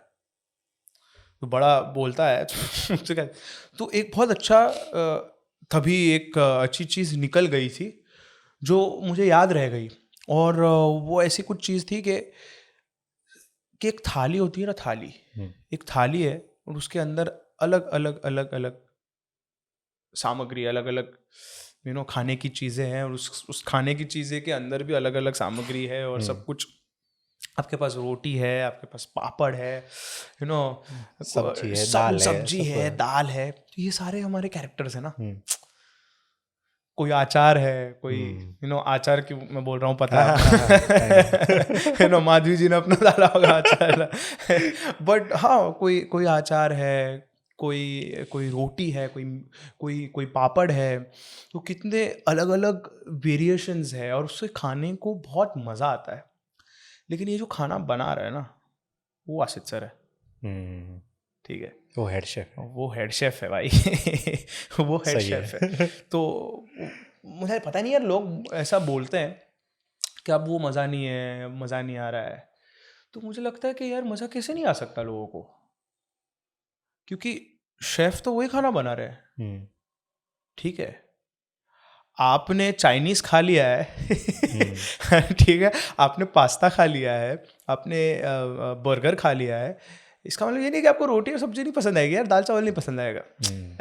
तो बड़ा बोलता है मुझसे क्या. तो एक बहुत अच्छा तभी एक अच्छी चीज़ निकल गई थी जो मुझे याद रह गई. और वो ऐसी कुछ चीज़ थी कि एक थाली होती है ना, एक थाली है, और उसके अंदर अलग अलग सामग्री, अलग अलग खाने की चीज़ें हैं, और उस खाने की चीज़ें के अंदर भी अलग अलग सामग्री है, और सब कुछ आपके पास रोटी है, आपके पास पापड़ है, सब्जी है, दाल है. तो ये सारे हमारे कैरेक्टर्स हैं ना. कोई आचार है, कोई आचार की मैं बोल रहा हूँ, पता है माधवी जी ने अपना डाला होगा आचार, बट हाँ कोई आचार है, कोई रोटी है, कोई पापड़ है. तो कितने अलग अलग वेरिएशंस है, और उससे खाने को बहुत मज़ा आता है. लेकिन ये जो खाना बना रहा है ना, वो आसित सर है. ठीक है, वो हेड शेफ है भाई. वो हेड शेफ है. तो मुझे पता नहीं यार, लोग ऐसा बोलते हैं कि अब वो मज़ा नहीं आ रहा है. तो मुझे लगता है कि यार मज़ा कैसे नहीं आ सकता लोगों को, क्योंकि शेफ तो वही खाना बना रहे हैं. ठीक है, आपने चाइनीज़ खा लिया है, ठीक है, आपने पास्ता खा लिया है, आपने बर्गर खा लिया है, इसका मतलब ये नहीं कि आपको रोटी और सब्जी नहीं पसंद आएगी यार, दाल चावल नहीं पसंद आएगा.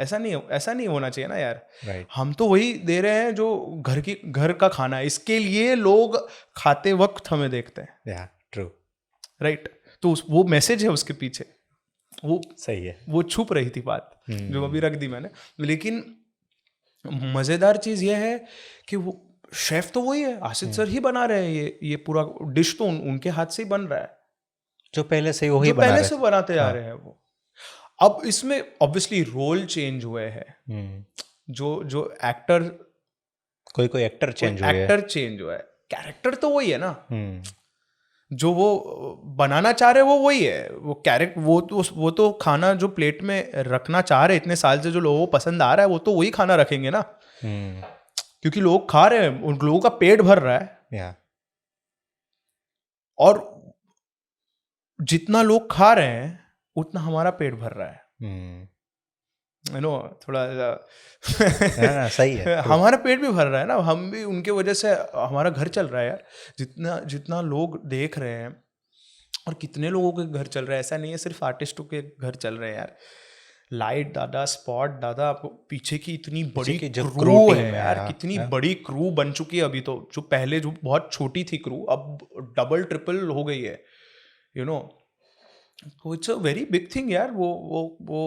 ऐसा नहीं होना चाहिए ना यार. हम तो वही दे रहे हैं जो घर का खाना है. इसके लिए लोग खाते वक्त हमें देखते हैं. True, right. तो वो मैसेज है उसके पीछे, वो सही है. वो छुप रही थी बात, जो अभी रख दी मैंने. लेकिन मज़ेदार चीज़ ये है कि वो शेफ़ तो वही है, आसित सर ही बना रहे हैं. ये पूरा डिश तो उनके हाथ से ही बन रहा है, जो पहले से वही जो पहले से बनाते आ रहे हैं वो. अब इसमें ऑब्वियसली रोल चेंज हुए हैं, जो जो एक्टर कोई एक्टर चेंज हुए एक्टर चेंज हुआ है, कैरेक्टर तो वही है ना, हम्म जो वो बनाना चाह रहे वो वही है, वो कैरेक्टर वो तो खाना जो प्लेट में रखना चाह रहे इतने साल से, जो लोगों को पसंद आ रहा है वो तो वही खाना रखेंगे ना, हम्म क्योंकि लोग खा रहे हैं, उन लोगों का पेट भर रहा है, या और जितना लोग खा रहे हैं उतना हमारा पेट भर रहा है, यू नो, थोड़ा सही है हमारा पेट भी भर रहा है ना, हम भी उनके वजह से हमारा घर चल रहा है यार, जितना जितना लोग देख रहे हैं, और कितने लोगों के घर चल रहा है, ऐसा नहीं है सिर्फ आर्टिस्टों के घर चल रहे हैं यार, लाइट दादा, स्पॉट दादा, आपको पीछे की इतनी बड़ी की जो क्रू crew team है है यार, यार, कितनी बड़ी क्रू बन चुकी है अभी तो, जो पहले जो बहुत छोटी थी क्रू अब डबल ट्रिपल हो गई है, यू नो, तो it's a very big thing यार, वो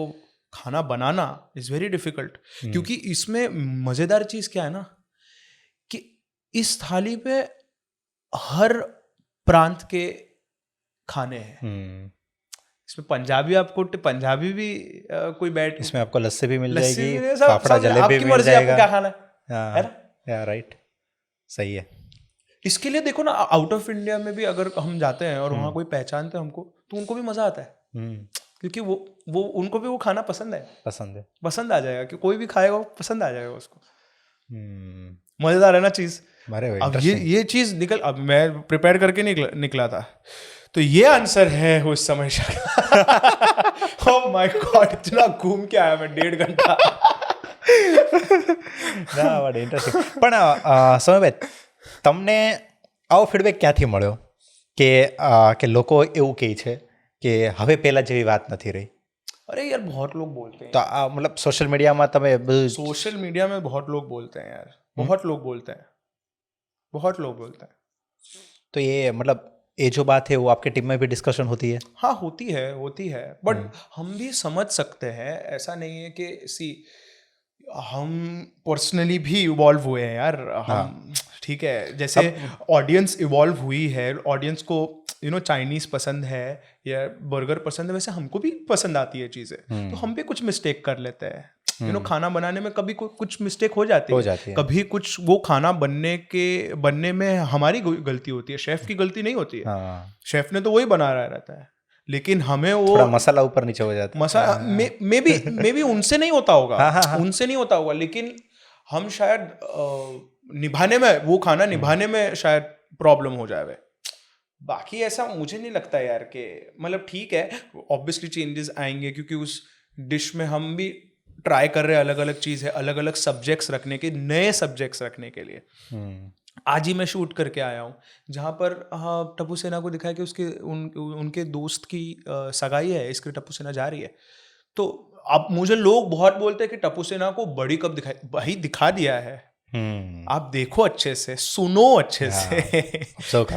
खाना बनाना इज वेरी डिफिकल्ट, क्योंकि इसमें मजेदार चीज क्या है ना, कि इस थाली पे हर प्रांत के खाने हैं, इसमें पंजाबी, आपको पंजाबी भी कोई बैठ, इसमें आपको लस्सी भी मिल लस्सी जाएगी, भी, सब फाफड़ा जलेबी आपकी भी मिल मर्जी, आपको जाएगा, क्या खाना है ना? या राइट, सही है। इसके लिए देखो ना, आउट ऑफ इंडिया में भी अगर हम जाते हैं और वहाँ कोई पहचानते हैं हमको, तो उनको भी मजा आता है, क्योंकि वो उनको भी वो खाना पसंद है, पसंद आ जाएगा, कि कोई भी खाएगा वो पसंद आ जाएगा उसको, मजेदार है ना चीज। अब ये चीज निकल, अब मैं प्रिपेयर करके निकला था, तो ये आंसर है उस समय। ओह माय गॉड, इतना घूम के आया मैं 1.5 घंटा। ના બટ ઇન્ટરેસ્ટિંગ, પણ સમયભાઈ તમને આવો ફીડબેક ક્યાંથી મળ્યો કે લોકો એવું કહે છે કે હવે પહેલાં જેવી વાત નથી રહી? अरे यार बहुत लोग बोलते हैं, તો આ મતલબ સોશિયલ મીડિયામાં તમે બધું सोशल मीडिया में बहुत लोग बोलते हैं यार, बहुत लोग बोलते हैं, बहुत लोग बोलते हैं। तो ये मतलब ये जो बात है वो आपके टीम में भी डिस्कशन होती है? हाँ होती है, बट हम भी समझ सकते हैं, ऐसा नहीं है कि हम पर्सनली भी इवॉल्व हुए हैं यार, हम ठीक है, जैसे ऑडियंस इवॉल्व हुई है, ऑडियंस को यू नो चाइनीज पसंद है या बर्गर पसंद है, वैसे हमको भी पसंद आती है चीजें, तो हम भी कुछ मिस्टेक कर लेते हैं, यू नो, खाना बनाने में कभी कुछ मिस्टेक हो जाती है, कभी कुछ वो खाना बनने में हमारी गलती होती है, शेफ की गलती नहीं होती है, शेफ ने तो वही बना रहा रहता है, लेकिन हमें वो थोड़ा मसाला ऊपर नीचे हो जाता है, मसाला मे बी उनसे नहीं होता होगा, उनसे नहीं होता होगा, लेकिन हम शायद निभाने में, वो खाना निभाने में शायद प्रॉब्लम हो जाए। बाकी ऐसा मुझे नहीं लगता यार, कि मतलब ठीक है, ऑब्वियसली चेंजेस आएंगे, क्योंकि उस डिश में हम भी ट्राई कर रहे हैं अलग अलग चीज़ है, अलग अलग सब्जेक्ट्स रखने के, नए सब्जेक्ट्स रखने के लिए। आज ही मैं शूट करके आया हूँ, जहाँ पर टप्पू सेना को दिखाया कि उनके दोस्त की सगाई है, इसके टप्पू सेना जा रही है, तो अब मुझे लोग बहुत बोलते हैं कि टप्पू सेना को बड़ी कब दिखाई, भाई दिखा दिया है, आप देखो अच्छे से, सुनो अच्छे से,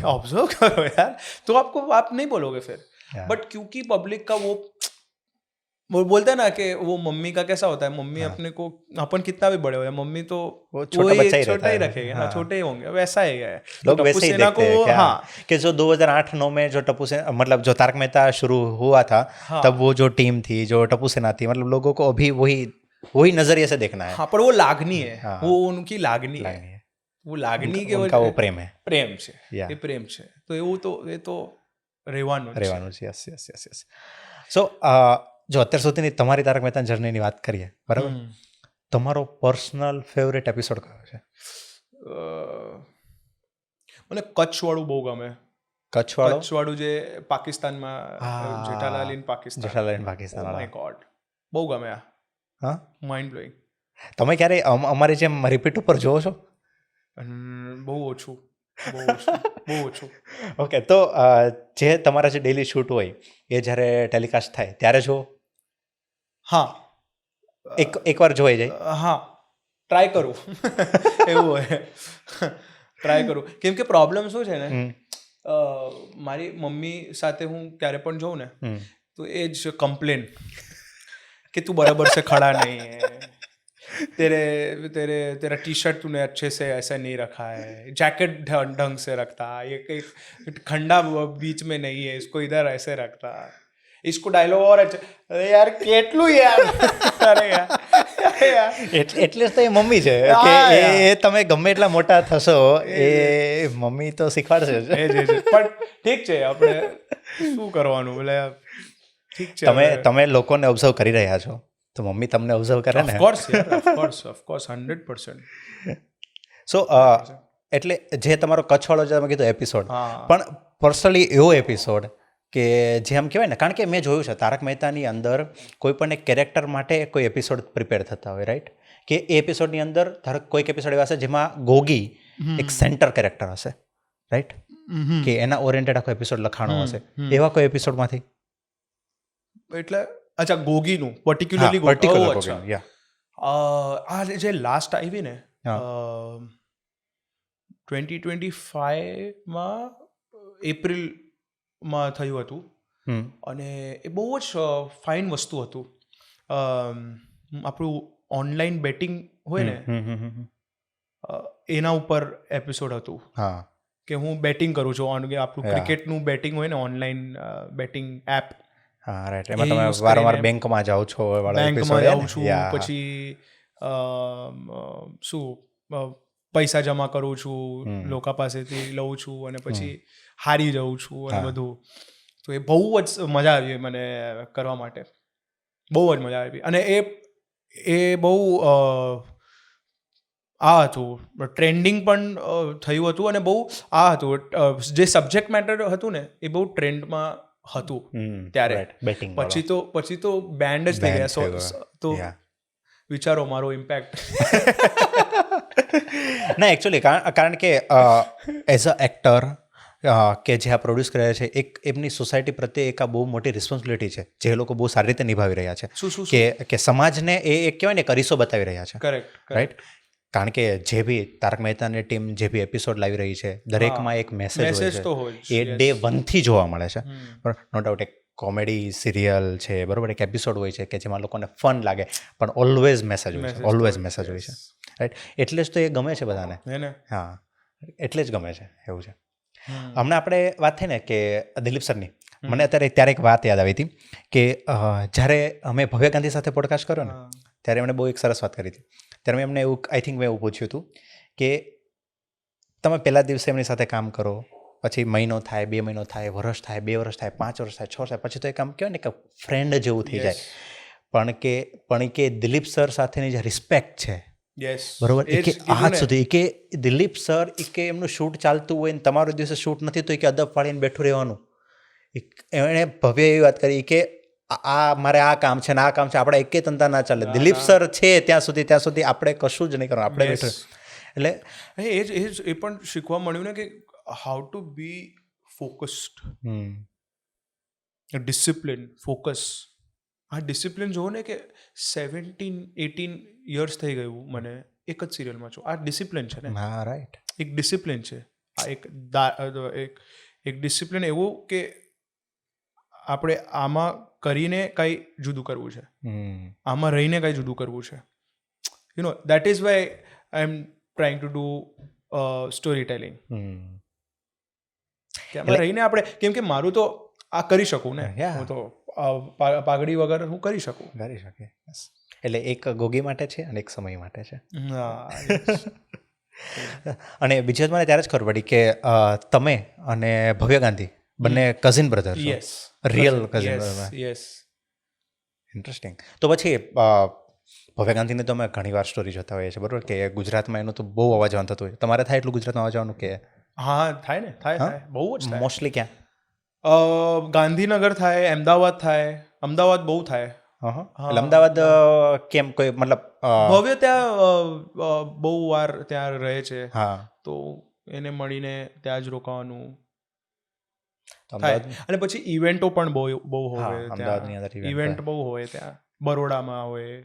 ऑब्जर्व करो यार, तो आप नहीं बोलोगे फिर, बट क्योंकि पब्लिक का वो बोलते हैं ना कि वो मम्मी का कैसा होता है, मम्मी अपने को, अपन कितना भी बड़े हो जाए, मम्मी तो वो छोटा ही रखेगा ना, छोटे ही होंगे, वैसा ही है लोग वैसे ही देखते हैं क्या? हाँ, कि जो 2008-9 में जो टप्पू सेना, मतलब जो तारक मेहता शुरू हुआ था, तब वो जो टीम थी, जो टप्पू सेना थी, मतलब लोगों को अभी वही नजरिए से देखना है। हाँ, पर वो लागनी है, वो उनकी लागनी है, वो लागनी के उनका वो प्रेम है, प्रेम से, ये प्रेम से, तो ये तो રહેવાનું છે। યસ। સો જો અત્યાર સુધીની તમારી તારક મહેતા જર્નીની વાત કરીએ, બરાબર, તમારો પર્સનલ ફેવરેટ એપિસોડ કયો છે? મને કચ્છવાળું બહુ ગમે, કચ્છવાળું જે પાકિસ્તાનમાં, Jethalal in Pakistan, oh my God, બહુ ગમે આ, હા, માઇન્ડ બ્લોઈંગ। તમે ક્યારે અમારી જેમ રિપીટ ઉપર જોવો છો? બહુ ઓછું। ઓકે, તો જે તમારા જે ડેલી શૂટ હોય એ જ્યારે ટેલિકાસ્ટ થાય ત્યારે જો? હા, એકવાર જોઈ જાય? હા, ટ્રાય કરું, એવું હોય, ટ્રાય કરું, કેમ કે પ્રોબ્લેમ શું છે ને, મારી મમ્મી સાથે હું ક્યારે પણ જોઉં ને, તો એ જ કમ્પ્લેન कि तू बराबर से खड़ा नहीं है, तेरा टी शर्ट तूने अच्छे से ऐसा नहीं रखा है, जैकेट ढंग से रखता, ये खंडा बीच में नहीं है, इसको इधर ऐसे रखता, इसको डायलॉग और अच्छा, अरे यार केटલું यार, अरे यार એટલે જ તો એ મમ્મી છે કે એ તમે ગમે એટલા મોટા થશો એ મમ્મી તો શીખવાડશે જ. પણ ઠીક છે, આપણે શું કરવાનું, એટલે ઠીક છે. તમે લોકોને ઓબ્ઝર્વ કરી રહ્યા છો તો મમ્મી તમને ઓબ્ઝર્વ કરે ને. ઓફકોર્સ 100%. સો એટલે જે તમારો કચ્છવાળો જે તમે કીધું એપિસોડ, હા. પણ પર્સનલી એવો એપિસોડ કે જેમ કહેવાય ને, કારણ કે મેં જોયું છે તારક મહેતાની અંદર કોઈ પણ એક કેરેક્ટર માટે કોઈ એપિસોડ પ્રિપેર થતા હોય, રાઈટ? કે એ એપિસોડની અંદર ધારો કે કોઈક એપિસોડ એવા હશે જેમાં ગોગી એક સેન્ટર કેરેક્ટર હશે, રાઈટ? કે એના ઓરિએન્ટેડ આખો એપિસોડ લખાણો હશે, એવા કોઈ એપિસોડમાંથી? એટલે અચ્છા, ગોગીનું પર્ટિક્યુલરલી આ જે લાસ્ટ આવી ને 2025માં એપ્રિલમાં થયું હતું, અને એ બહુ જ ફાઇન વસ્તુ હતું. આપણું ઓનલાઈન બેટિંગ હોય ને એના ઉપર એપિસોડ હતું. હા, કે હું બેટિંગ કરું છું, આપણું ક્રિકેટનું બેટિંગ હોય ને, ઓનલાઇન બેટિંગ એપ. હા, રાઈટ. એમાં તમે વારંવાર બેંકમાં જાઓ છો, બેંકમાં જાઉં છું, પછી શું પૈસા જમા કરું છું, લોકો પાસેથી લઉં છું, અને પછી હારી જાઉં છું અને બધું. તો એ બહુ જ મજા આવી મને કરવા માટે, બહુ જ મજા આવી. અને એ બહુ આ હતું, ટ્રેન્ડિંગ પણ થયું હતું, અને બહુ આ હતું, જે સબ્જેક્ટ મેટર હતું ને એ બહુ ટ્રેન્ડમાં હતું ત્યારે. પછી તો બેન્ડ જ થઈ ગયા. તો વિચારો મારો ઇમ્પેક્ટ. ના, એકચ્યુઅલી કારણ કે એઝ અ એક્ટર કે જે આ પ્રોડ્યુસ કરે છે, એક એમની સોસાયટી પ્રત્યે એક આ બહુ મોટી રિસ્પોન્સિબિલિટી છે જે લોકો બહુ સારી રીતે નિભાવી રહ્યા છે. કે સમાજને એ એક કહેવાય ને અરીસો બતાવી રહ્યા છે. Correct, right? કારણ કે જે બી તારક મહેતાની ટીમ જે બી એપિસોડ લાવી રહી છે, દરેકમાં એક મેસેજ હોય છે. એ ડે 1 થી જોવા મળે છે. નો ડાઉટ એક કોમેડી સિરિયલ છે, બરોબર, એક એપિસોડ હોય છે કે જેમાં લોકોને ફન લાગે, પણ ઓલવેઝ મેસેજ હોય છે, ઓલવેઝ મેસેજ હોય છે, રાઈટ? એટલે જ તો એ ગમે છે બધાને. હા, એટલે જ ગમે છે, એવું છે. હમણાં આપણે વાત થઈ ને કે દિલીપ સરની, મને ત્યારે એક વાત યાદ આવી હતી કે જ્યારે અમે ભવ્ય ગાંધી સાથે પોડકાસ્ટ કર્યો ને, ત્યારે એમણે બહુ એક સરસ વાત કરી હતી. ત્યારે મેં એમને એવું મેં એવું પૂછ્યું હતું કે તમે પહેલા દિવસે એમની સાથે કામ કરો, પછી મહિનો થાય, 2 મહિનો થાય, વર્ષ થાય, 2 વર્ષ થાય, 5 વર્ષ થાય, 6 થાય, પછી તો એ કામ કહેવાય ને કે ફ્રેન્ડ જેવું થઈ જાય. પણ કે દિલીપ સર સાથેની જે રિસ્પેક્ટ છે, બરોબર, એ કે આજ સુધી કે દિલીપ સર કે એમનું શૂટ ચાલતું હોય ને તમારો દિવસે શૂટ નથી તો કે અદબ પાડીને બેઠું રહેવાનું. એણે ભવ્ય એવી વાત કરી કે આ મારે આ કામ છે ને આ કામ છે, આપણે એકે તંતા ના ચાલે. દિલીપ સર છે ત્યાં સુધી આપણે કશું જ નહીં કરવાનું, આપણે બેઠું. એટલે એ પણ શીખવા મળ્યું ને કે how to be focused, discipline, focus. આ ડિસિપ્લિન જોવો ને કે 17-18 યર્સ થઈ ગયું મને એક જ સિરિયલમાં છું. આ ડિસિપ્લિન છે ને. હા, રાઈટ. એક ડિસિપ્લિન છે આ, એક ડિસિપ્લિન એવું કે આપણે આમાં કરીને કંઈ જુદું કરવું છે, આમાં રહીને કંઈ જુદું કરવું છે. You know that is why I M trying to do story telling. કે આમાં રહીને આપણે, કેમ કે મારું તો આ કરી શકું ને, હું તો પાઘડી વગર હું કરી શકું. એટલે એક ગોગી માટે છે અને એક સમય માટે છે. અને બીજી વાત મને ત્યારે જ ખબર પડી કે તમે અને ભવ્ય ગાંધી બંને કઝિન બ્રધર છો. Real cousin brother. ઇન્ટરેસ્ટિંગ. તો પછી ભવ્ય ગાંધીને તો અમે ઘણી વાર સ્ટોરી જોતા હોઈએ છીએ, બરોબર, કે ગુજરાતમાં એનું તો બહુ અવાજ જવાનું થતું હોય. તમારે થાય એટલું ગુજરાતમાં આવવા જવાનું કે? હા, થાય ને, થાય, બહુ જ થાય. મોસ્ટલી ક્યાં? ગાંધીનગર થાય, અમદાવાદ થાય. અમદાવાદ બહુ થાય. એટલે અમદાવાદ કેમ, કોઈ મતલબ ભવ્ય ત્યાં બહુ વાર ત્યાં રહે છે, તો એને મળીને ત્યાં જ રોકાવાનું થાય. અને પછી ઇવેન્ટો પણ બહુ હોય અમદાવાદની અંદર. ઇવેન્ટ બહુ હોય ત્યાં, બરોડામાં હોય,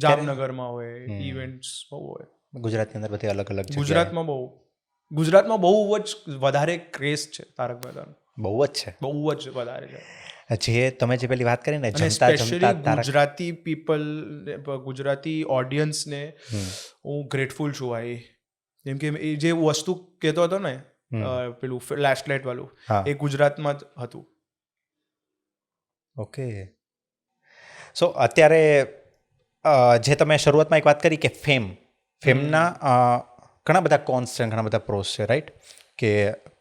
જામનગરમાં હોય, ઇવેન્ટ્સ બહુ હોય. ગુજરાતની અંદર બધી અલગ અલગ. ગુજરાતમાં બહુ જ વધારે ક્રેઝ છે તારક મહેતાનો. બહુ જ છે, બહુ જ વધારે છે. જે તમે જે પેલી વાત કરી ને, સ્પેશિયલી ગુજરાતી પીપલ, ગુજરાતી ઓડિયન્સને હું ગ્રેટફુલ છું ભાઈ. જેમ કે એ જે વસ્તુ કહેતો હતો ને, પેલું ફ્લેશલાઇટ વાળું, એ ગુજરાતમાં જ હતું. ઓકે. સો અત્યારે જે તમે શરૂઆતમાં એક વાત કરી કે ફેમના ઘણા બધા કોન્સ છે, ઘણા બધા પ્રોસ છે, રાઈટ? કે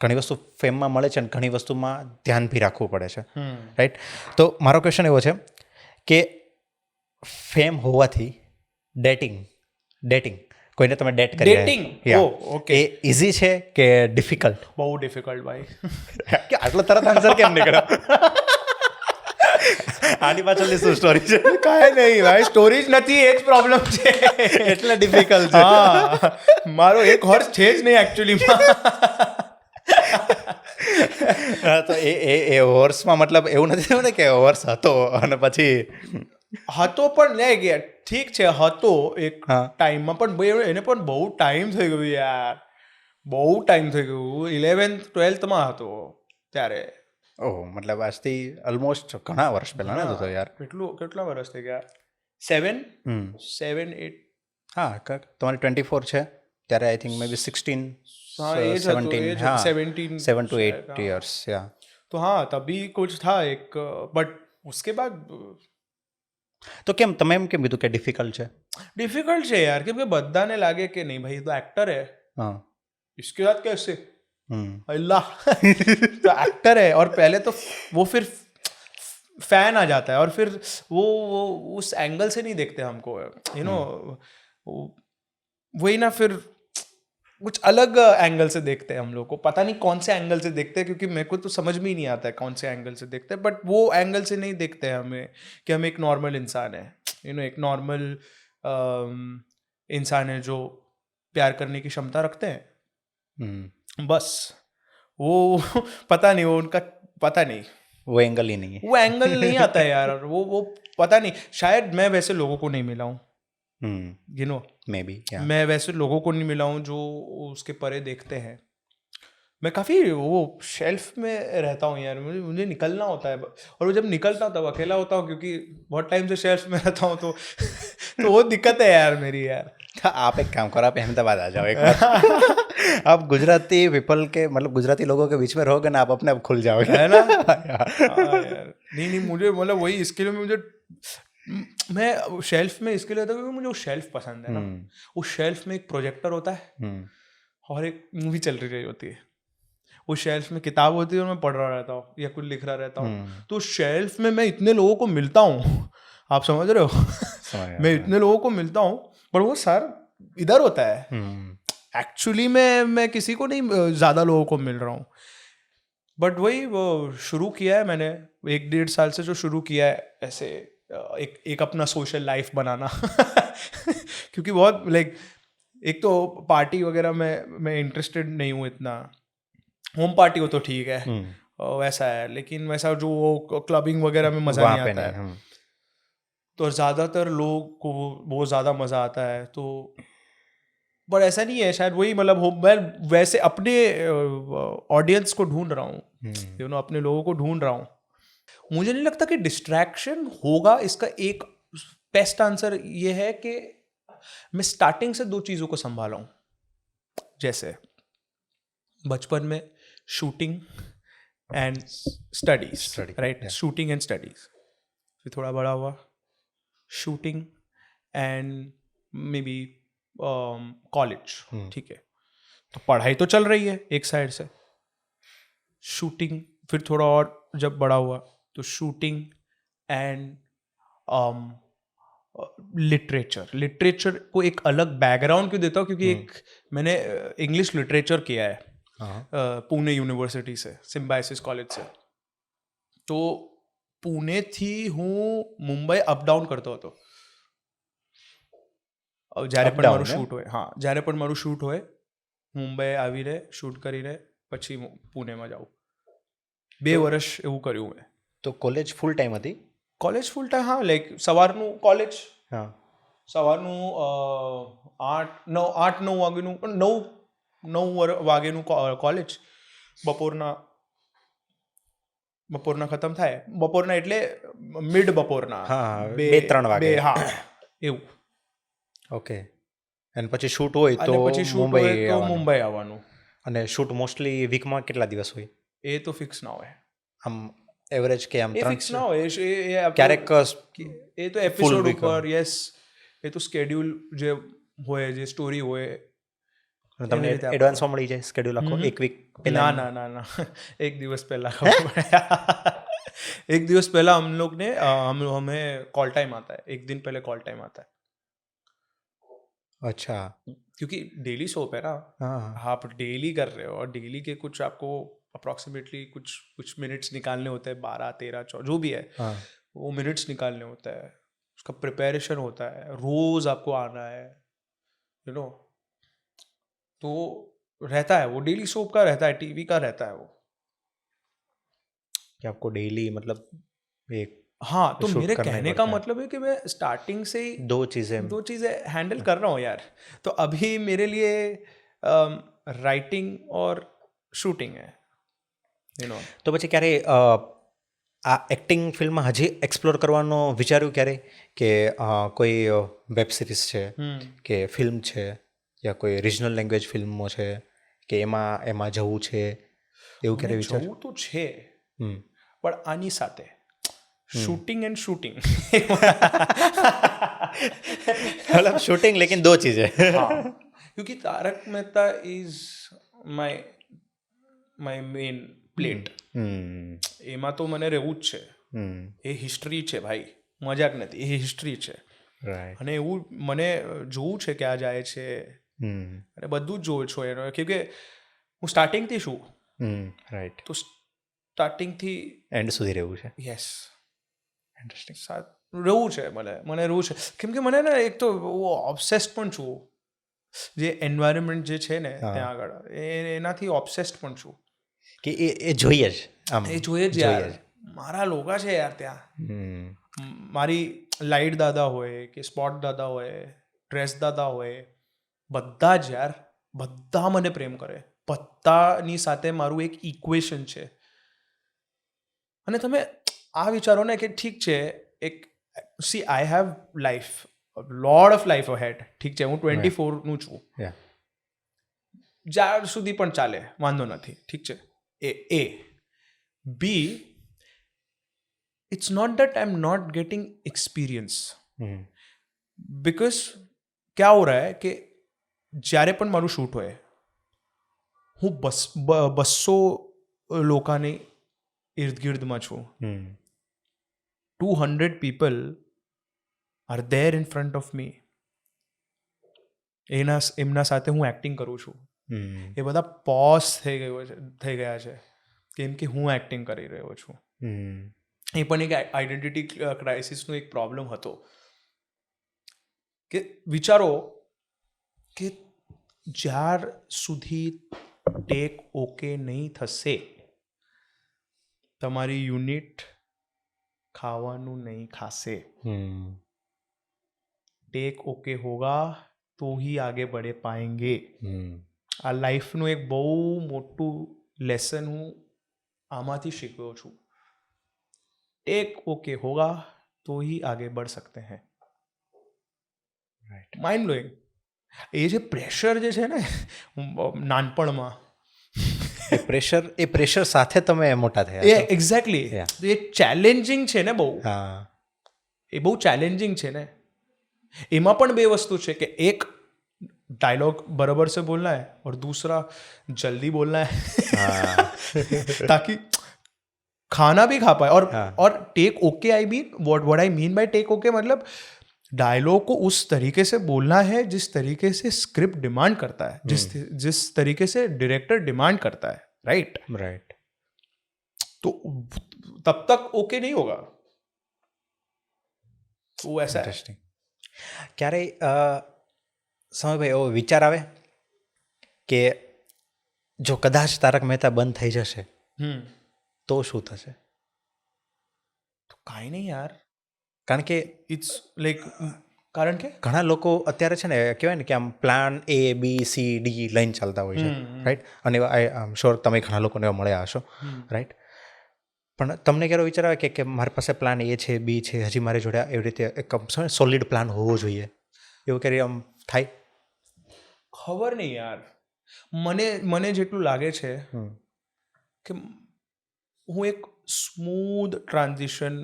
ઘણી વસ્તુ ફેમમાં મળે છે અને ઘણી વસ્તુમાં ધ્યાન બી રાખવું પડે છે, રાઈટ? તો મારો ક્વેશ્ચન એવો છે કે ફેમ હોવાથી ડેટિંગ કોઈને તમે ડેટ કરી Dating? Oh, okay. એ ઇઝી છે કે ડિફિકલ્ટ? બહુ ડિફિકલ્ટ ભાઈ. કે આટલો તરત આન્સર કેમ નીકળ્યો? આની પાછળની શું સ્ટોરી છે? કાંઈ નહીં ભાઈ, સ્ટોરી જ નથી, એ જ પ્રોબ્લેમ છે. એટલે ડિફિકલ્ટ છે. હા, મારો એક હોર્સ છે જ નહીં એકચ્યુઅલીમાં. તો એ હોર્સમાં મતલબ એવું નથી થયું ને કે હોર્સ હતો અને પછી હતો પણ લઈ ગયા, ઠીક છે, હતો એક હા. ટાઈમમાં, પણ એને પણ બહુ ટાઈમ થઈ ગયું યાર, બહુ ટાઈમ થઈ ગયું. 11th-12th હતો ત્યારે. ઓહ, મતલબ આજથી ઓલમોસ્ટ ઘણા વર્ષ પહેલા ને તો યાર. કેટલા વર્ષ થઈ ગયા? 7, 8. હા, તમારે 24 છે ત્યારે આઈ થિંક મે બી 16 हाँ, एज है तो 17 एज हाँ 17 7 to 8 years या तो हाँ तभी कुछ था एक, बट उसके बाद તો કેમ તમે એમ કેમ કીધું કે ડિફિકલ્ટ છે? डिफिकल्ट है यार, क्योंकि बद्दाने लागे कि नहीं भाई ये तो एक्टर है, हाँ इसके बाद कैसे अल्लाह तो एक्टर है, और पहले तो वो फिर फैन आ जाता है, और फिर वो उस एंगल से नहीं देखते हमको, यू नो, वही ना, फिर कुछ अलग एंगल से देखते हैं हम लोग को, पता नहीं कौन से एंगल से देखते हैं, क्योंकि मेरे को तो समझ में ही नहीं आता है कौन से एंगल से देखते हैं, बट वो एंगल से नहीं देखते हैं हमें कि हम एक नॉर्मल इंसान है, यू नो, एक नॉर्मल इंसान है जो प्यार करने की क्षमता रखते हैं, बस वो पता नहीं, वो उनका पता नहीं, वो एंगल ही नहीं है. वो एंगल नहीं आता है यार, वो पता नहीं, शायद मैं वैसे लोगों को नहीं मिला हूँ, यू नो, मे बी मैं वैसे लोगों को नहीं मिला हूँ जो उसके परे देखते हैं. मैं काफ़ी वो शेल्फ में रहता हूँ यार, मुझे निकलना होता है, और वो जब निकलता हूँ तब अकेला होता हूँ, क्योंकि बहुत टाइम से शेल्फ में रहता हूँ, तो वो दिक्कत है यार मेरी यार. आप एक काम करो, आप अहमदाबाद आ जाओ एक बार. आप गुजराती पीपल के मतलब गुजराती लोगों के बीच में रहोगे ना, आप अपने आप खुल जाओगे, है ना? हाँ यार, नहीं मुझे मतलब वही, इसके लिए मुझे, मैं शेल्फ में इसके लिए था क्योंकि मुझे वो शेल्फ पसंद है ना. वो शेल्फ में एक प्रोजेक्टर होता है और एक मूवी चल रही होती है, वो शेल्फ में किताब होती है और मैं पढ़ रहा रहता हूँ या कुछ लिख रहा रहता हूँ, तो शेल्फ में मैं इतने लोगों को मिलता हूँ, आप समझ रहे हो? मैं इतने लोगों को मिलता हूँ, पर वो सर इधर होता है, एक्चुअली मैं किसी को नहीं ज़्यादा लोगों को मिल रहा हूँ, बट वही वो शुरू किया है मैंने 1-1.5 साल से, जो शुरू किया है ऐसे एक अपना सोशल लाइफ बनाना क्योंकि बहुत लाइक, एक तो पार्टी वगैरह में मैं इंटरेस्टेड नहीं हूँ इतना, होम पार्टी हो तो ठीक है, वैसा है, लेकिन वैसा जो वो क्लबिंग वगैरह में मज़ा नहीं आता है, तो ज़्यादातर लोग को वो ज़्यादा मज़ा आता है, तो पर ऐसा नहीं है शायद, वही मतलब मैं वैसे अपने ऑडियंस को ढूंढ रहा हूँ, यू नो, अपने लोगों को ढूंढ रहा हूँ. मुझे नहीं लगता कि डिस्ट्रैक्शन होगा, इसका एक बेस्ट आंसर ये है कि मैं स्टार्टिंग से 2 चीज़ों को संभाला हूँ. जैसे बचपन में shooting and studies, right, shooting and studies, फिर थोड़ा बड़ा हुआ shooting and may be college, ठीक है, तो पढ़ाई तो चल रही है एक साइड से, शूटिंग, फिर थोड़ा और जब बड़ा हुआ तो शूटिंग एंड लिटरेचर को एक अलग बैकग्राउंड क्यों देता हूँ, क्योंकि एक मैंने इंग्लिश लिटरेचर किया है पुणे यूनिवर्सिटी से, सिम्बायोसिस कॉलेज से, तो पुणे थी हूँ मुंबई अप डाउन करतो હતો. જ્યારે પણ મારું શૂટ હોય, હા, જ્યારે પણ મારું શૂટ હોય મુંબઈ આવીને શૂટ કરીને પછી પુણેમાં જાઉં. 2 વર્ષ એવું કર્યું મેં. તો કોલેજ ફૂલ ટાઈમ હતી? કોલેજ ફૂલ ટાઈમ, હા, લાઈક સવારનું કોલેજ, હા, સવારનું 8-9 વાગ્યાનું, 9 વાગ્યાનું કોલેજ, બપોરના ખતમ થાય, બપોરના એટલે મિડ બપોરના, 2-3 વાગે, હા, એવું. ઓકે, અને પછી શૂટ હોય તો પછી શૂટ હોય તો મુંબઈ આવવાનું. અને શૂટ મોસ્ટલી વીકમાં કેટલા દિવસ હોય? એ તો ફિક્સ ના હોય, આમ એવરેજ કે આમ એ ત્રણ ફિક્સ ના હોય એ ક્યારેક એ તો એપિસોડ week ઉપર યસ એ તો સ્કેડ્યુલ જે હોય જે સ્ટોરી હોય તમને એવી રીતે આપણે- એડવાન્સમાં મળી જાય સ્કેડ્યુલ આખો એક વીક પહેલા ના એક દિવસ પહેલા ખબર પડે एक दिवस पहला हम लोग ने हमें कॉल टाइम आता है एक दिन पहले कॉल टाइम आता है अच्छा क्योंकि डेली सोप है ना हाँ आप डेली कर रहे हो और डेली के कुछ आपको अप्रोक्सीमेटली कुछ मिनट्स निकालने होते हैं 12 13 जो भी है हाँ वो मिनट्स निकालने होता है उसका प्रिपरेशन होता है रोज आपको आना है यू नो तो रहता है वो डेली सोप का रहता है टीवी का रहता है वो कि आपको डेली मतलब एक हाँ तो shoot मेरे करना ही कहने का पड़ता है। मतलब है कि मैं स्टार्टिंग से ही दो चीज़ें दो चीज़ें हैंडल कर रहा हूँ यार तो अभी मेरे लिए राइटिंग और शूटिंग है यू नो તો પછી ક્યારે આ એક્ટિંગ ફિલ્ડમાં હજી એક્સપ્લોર કરવાનો વિચાર્યું ક્યારે કે કોઈ વેબ સિરીઝ છે કે ફિલ્મ છે યા કોઈ રિજનલ લેંગ્વેજ ફિલ્મો છે કે એમાં જવું છે એવું ક્યારે વિચાર જવું તો છે હમ પણ આની સાથે शूटिंग एंड शूटिंग मतलब शूटिंग लेकिन दो चीज़ें हाँ क्योंकि Tarak Mehta is my main plate એમાં તો મને રહેવું જ છે એ હિસ્ટ્રી છે ભાઈ મજાક નથી એ હિસ્ટ્રી છે રાઈટ અને એવું મને જોવું છે ક્યાં જાય છે અને બધું જ જોઉં છું એનો કેમ કે હું સ્ટાર્ટિંગથી છું રાઈટ તો સ્ટાર્ટિંગથી એન્ડ સુધી રહેવું છે યસ ઇન્ટરેસ્ટિંગ રહેવું છે મને રહેવું છે કેમ કે મને ને એક તો ઓબ્સેસ્ડ પણ છું જે એન્વાયરમેન્ટ જે છે ને ત્યાં આગળ એનાથી ઓબ્સેસ્ડ પણ છું કે એ જોઈએ જ આમ એ જોઈએ જ યાર મારા લોકો છે યાર ત્યાં મારી લાઇટ દાદા હોય કે સ્પોટ દાદા હોય ડ્રેસ દાદા હોય બધા જ યાર બધા મને પ્રેમ કરે બધાની સાથે મારું એક ઇક્વેશન છે અને તમે આ વિચારો ને કે ઠીક છે એક see I have life load of life had ઠીક છે હું 24નું છું યા જ્યાં સુધી પણ ચાલે વાંધો નથી ઠીક છે ए बी it's not that I am not getting experience because क्या हो रहा है कि જ્યારે પણ મારું શૂટ હોય હું 200 લોકોની ઇર્દ ગિર્દમાં છું 200 people are there in front of me એમના સાથે હું એક્ટિંગ કરું છું એ બધા પોઝ થઈ ગયા છે કેમ કે હું એક્ટિંગ કરી રહ્યો છું એ પણ એક આઈડેન્ટિટી ક્રાઇસિસનો એક પ્રોબ્લેમ હતો કે વિચારો કે જ્યાર સુધી ટેક ઓકે નહીં થશે તમારી યુનિટ ખાવાનું નહીં ખાશે ટેક ઓકે હોગા તો ही आगे बढ़ पाएंगे આ લાઈફનું એક બહુ મોટું લેસન હું આમાંથી શીખ્યો છું ટેક ઓકે હોગા તો ही आगे बढ़ सकते हैं રાઈટ માઇન્ડ બ્લોઈંગ એ જે પ્રેશર જે છે ને નાનપણમાં એ પ્રેશર સાથે તમે મોટા થયા એ એક્ઝેક્ટલી એ ચેલેન્જિંગ છે ને બહુ હા એ બહુ ચેલેન્જિંગ છે ને એમાં પણ બે વસ્તુ છે કે એક डायलॉग बराबर से बोलना है और दूसरा जल्दी बोलना है ताकि खाना भी खा पाए और take okay I mean what I mean by take okay मतलब डायलॉग को उस तरीके से बोलना है जिस तरीके से स्क्रिप्ट डिमांड करता है जिस तरीके से डायरेक्टर डिमांड करता है राइट राइट तो तब तक ओके नहीं होगा वो ऐसा इंटरेस्टिंग क्यारे સમયભાઈ એવો વિચાર આવે કે જો કદાચ તારક મહેતા બંધ થઈ જશે તો શું થશે તો કાંઈ નહીં યાર કારણ કે ઇટ્સ લાઈક કારણ કે ઘણા લોકો અત્યારે છે ને કહેવાય ને કે આમ plan A B C D લઈને ચાલતા હોય છે રાઈટ અને આઈ એમ શ્યોર તમે ઘણા લોકોને એવા મળ્યા હશો રાઈટ પણ તમને ક્યારે વિચાર આવે કે મારી પાસે પ્લાન A છે B છે હજી મારી જોડે એવી રીતે એક સોલિડ પ્લાન હોવો જોઈએ એવું ક્યારે આમ થાય ખબર નહીં યાર મને જેટલું લાગે છે કે હું એક સ્મૂધ ટ્રાન્ઝિશન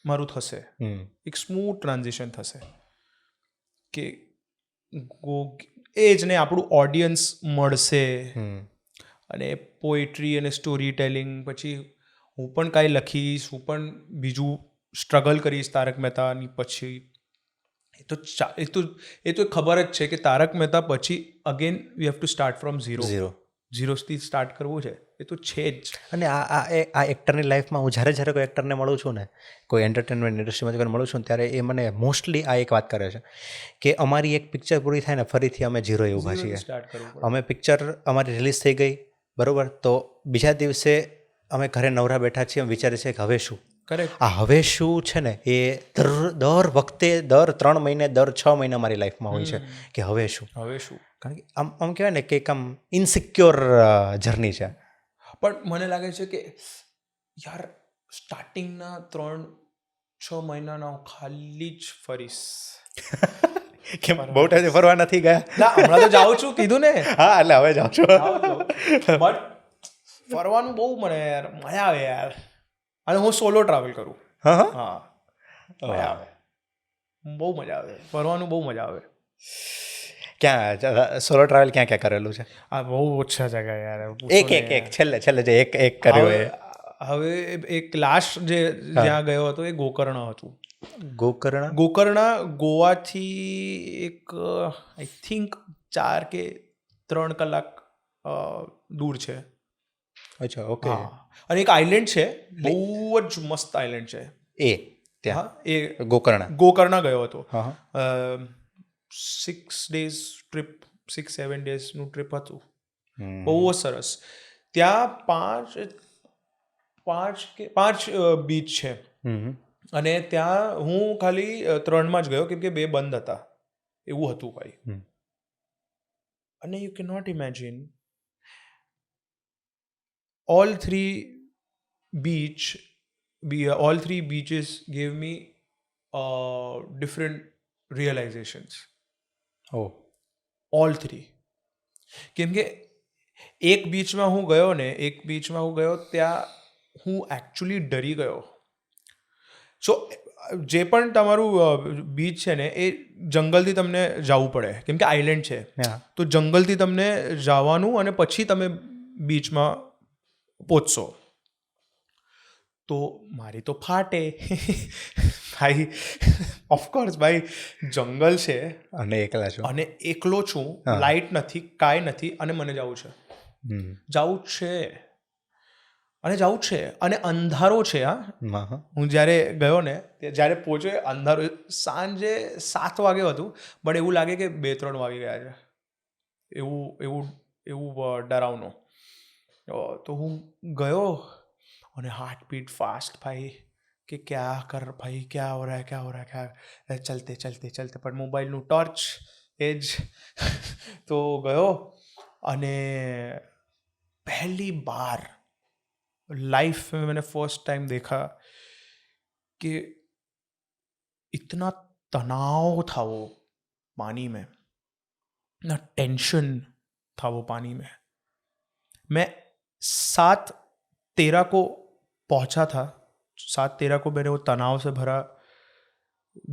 મારું થશે, હમ એક સ્મૂથ ટ્રાન્ઝિશન થશે કે ગો એ જ ને આપણું ઓડિયન્સ મળશે હમ અને પોએટ્રી અને સ્ટોરી ટેલિંગ, પછી હું પણ કાંઈ લખીશ, હું પણ બીજું સ્ટ્રગલ કરીશ તારક મહેતાની પછી. એ તો ખબર જ છે કે તારક મહેતા પછી again we have to start from zero. ઝીરોથી સ્ટાર્ટ કરવું છે, એ તો છે જ. અને આ એક્ટરની લાઈફમાં હું જ્યારે કોઈ એક્ટરને મળું છું ને, કોઈ એન્ટરટેનમેન્ટ ઇન્ડસ્ટ્રીમાં કોઈને મળું છું ને, ત્યારે એ મને મોસ્ટલી આ એક વાત કરે છે કે અમારી એક પિક્ચર પૂરી થાય ને ફરીથી અમે ઝીરોએ ઊભા છીએ. સ્ટાર્ટ કરવું પડે. અમે પિક્ચર અમારી રિલીઝ થઈ ગઈ બરાબર, તો બીજા દિવસે અમે ઘરે નવરા બેઠા છીએ, અમે વિચારીએ છીએ કે હવે શું. કરેક્ટ. આ હવે શું છે ને એ દર વખતે દર 3 મહિને દર 6 મહિના મારી લાઈફમાં હોય છે કે હવે શું. હવે શું? કારણ કે આમ કહેવાય ને કે એક આમ ઇનસિક્યોર જર્ની છે. પણ મને લાગે છે કે યાર સ્ટાર્ટિંગના 3-6 મહિનાના હું ખાલી જ ફરીશ. કેમ બહુ ટાઈમ ફરવા નથી ગયા? ના, હમણાં તો જાઉં છું, કીધું ને. હા, એટલે હવે જાઉં છું. બટ ફરવાનું બહુ મને યાર મજા આવે યાર. અને હું સોલો ટ્રાવેલ કરું. હા હા, મજા આવે, બહુ મજા આવે, ફરવાનું બહુ મજા આવે. ક્યાં સોલો ટ્રાવેલ ક્યાં કરેલું છે? આ બહુ ઓછા જગ્યા યાર. એક છેલ્લે જે એક કર્યું એ. હવે એક લાસ્ટ જે જ્યાં ગયો હતો એ ગોકર્ણ હતું. ગોકર્ણ ગોવાથી એક આઈ થિંક 4 કે 3 કલાક દૂર છે. અચ્છા, ઓકે. અને એક આઇલેન્ડ છે, બહુ જ મસ્ત આઇલેન્ડ છે એ ત્યાં એ ગોકર્ણ ગયો હતો. હા 6 days ટ્રીપ, 6-7 daysનું ટ્રીપ હતું. બહુ જ સરસ. ત્યાં 5 બીચ છે અને ત્યાં હું ખાલી 3માં જ ગયો કેમ કે 2 બંધ હતા, એવું હતું ભાઈ. અને you can not imagine, all three beaches gave me different realizations. All three. કેમ કે એક બીચમાં હું ગયો ત્યાં હું એકચ્યુઅલી ડરી ગયો. સો જે પણ તમારું બીચ છે ને એ જંગલથી તમને જવું પડે કેમ કે આઇલેન્ડ છે. તો જંગલથી તમને જવાનું અને પછી તમે બીચમાં પહોંચશો. તો મારી તો ફાટે ભાઈ. ઓફકોર્સ ભાઈ, જંગલ છે અને એકલા છો અને એકલો છું, લાઇટ નથી, કાંઈ નથી, અને મને જવું છે અને અંધારો છે. હા, હું જ્યારે ગયો ને જ્યારે પહોંચ્યો અંધારો, સાંજે 7 વાગ્યો હતું, બટ એવું લાગે કે 2-3 વાગી ગયા છે, એવું ડરાવનું. તો હું ગયો અને હાર્ટબીટ ફાસ્ટ ભાઈ કે ક્યાં હો રહા હૈ, ચલતે પણ મોબાઈલનું ટોર્ચ એ જ. તો ગયો અને પહેલી બાર लाइफ में मैंने फर्स्ट टाइम देखा कि इतना तनाव था वो पानी में, इतना टेंशन था वो पानी में. मैं 7:13 को पहुंचा था. 7:13 को मैंने वो तनाव से भरा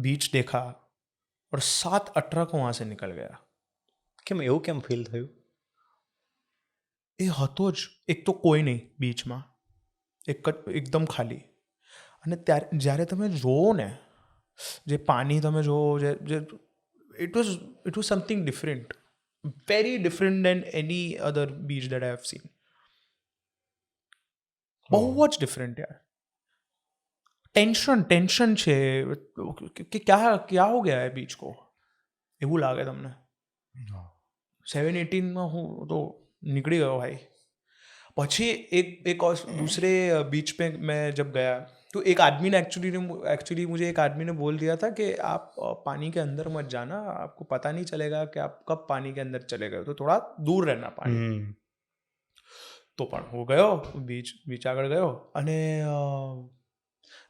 बीच देखा और 7:18 को वहाँ से निकल गया. એવું કેમ ફીલ થયું? એ હતો જ, એક તો કોઈ નહીં બીચમાં, એકદમ ખાલી. અને જ્યારે તમે જોવો ને જે પાણી તમે જોવો, જે it was something different, very different than any other beach that I have seen. બહુ જ ડિફરન્ટ યાર. ટેન્શન છે કે ક્યાં હો ગયા હે બીચ કો, એવું લાગે તમને. 7-18 હું તો निकली गया भाई. પછી एक और दूसरे बीच पे मैं जब गया तो एक आदमी ने एक्चुअली मुझे एक आदमी ने बोल दिया था कि आप पानी के अंदर मत जाना, आपको पता नहीं चलेगा कि आप कब पानी के अंदर चले गए, तो थोड़ा दूर रहना पानी. तो પણ હું ગયો बीच આગળ ગયો અને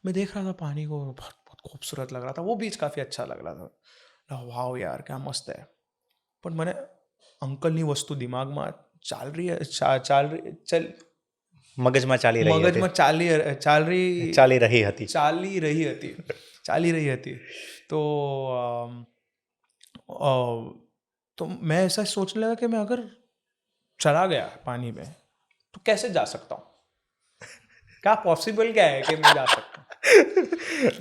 मैं देख रहा था पानी को, बहुत खूबसूरत लग रहा था वो बीच, काफ़ी अच्छा लग रहा था. वाह यार क्या मस्त है. પણ મને અંકલની વસ્તુ દિમાગમાં ચાલ રહી મગજમાં ચાલી રહી હતી મગજમાં ચાલી રહી હતી तो तो मैं ऐसा सोचने लगा कि मैं अगर चला गया पानी में तो कैसे जा सकता हूँ क्या पॉसिबल क्या है कि मैं जा सकता हूँ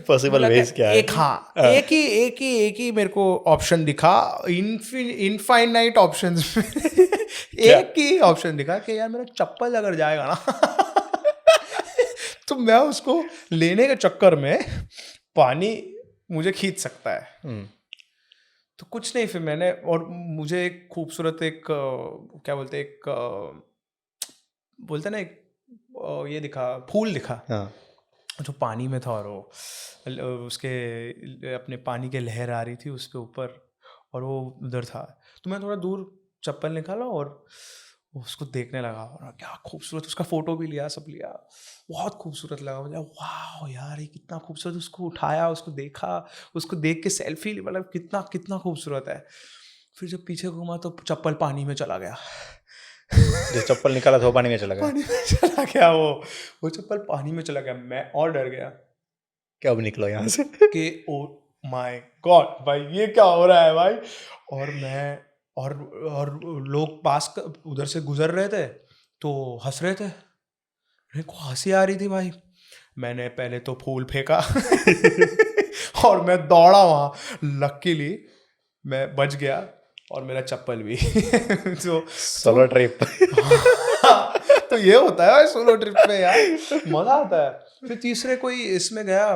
पॉसिबल वेज क्या है एक हाँ एक ही मेरे को ऑप्शन दिखा इनफाइनाइट ऑप्शंस में एक ही ऑप्शन दिखा कि यार मेरा चप्पल अगर जाएगा ना तो मैं उसको लेने के चक्कर में पानी मुझे खींच सकता है तो कुछ नहीं फिर मैंने और मुझे एक खूबसूरत एक क्या बोलते हैं, एक बोलते हैं ना एक ये दिखा फूल दिखा हाँ जो पानी में था और वो उसके अपने पानी के लहर आ रही थी उसके ऊपर और वो उधर था तो मैं थोड़ा दूर चप्पल निकाला और उसको देखने लगा और क्या खूबसूरत, उसका फोटो भी लिया, सब लिया, बहुत खूबसूरत लगा मुझे। वाह यार ये कितना खूबसूरत, उसको उठाया, उसको देखा, उसको देख के सेल्फी, मतलब कितना कितना खूबसूरत है। फिर जब पीछे घूमा तो चप्पल पानी में चला गया। जो चप्पल निकाला था वो पानी में चला गया। पानी में चला गया वो चप्पल पानी में चला गया। मैं और डर गया कि अब निकलो यहाँ से कि ओ माय गॉड भाई ये क्या हो रहा है भाई। और मैं और लोग पास उधर से गुजर रहे थे तो हंस रहे थे, मेरे को हंसी आ रही थी भाई। मैंने पहले तो फूल फेंका और मैं दौड़ा वहाँ, लकीली मैं बच गया और मेरा चप्पल भी तो सोलो ट्रिप तो ये होता है सोलो ट्रिप पे यार, मजा आता है। फिर तीसरे कोई इसमें गया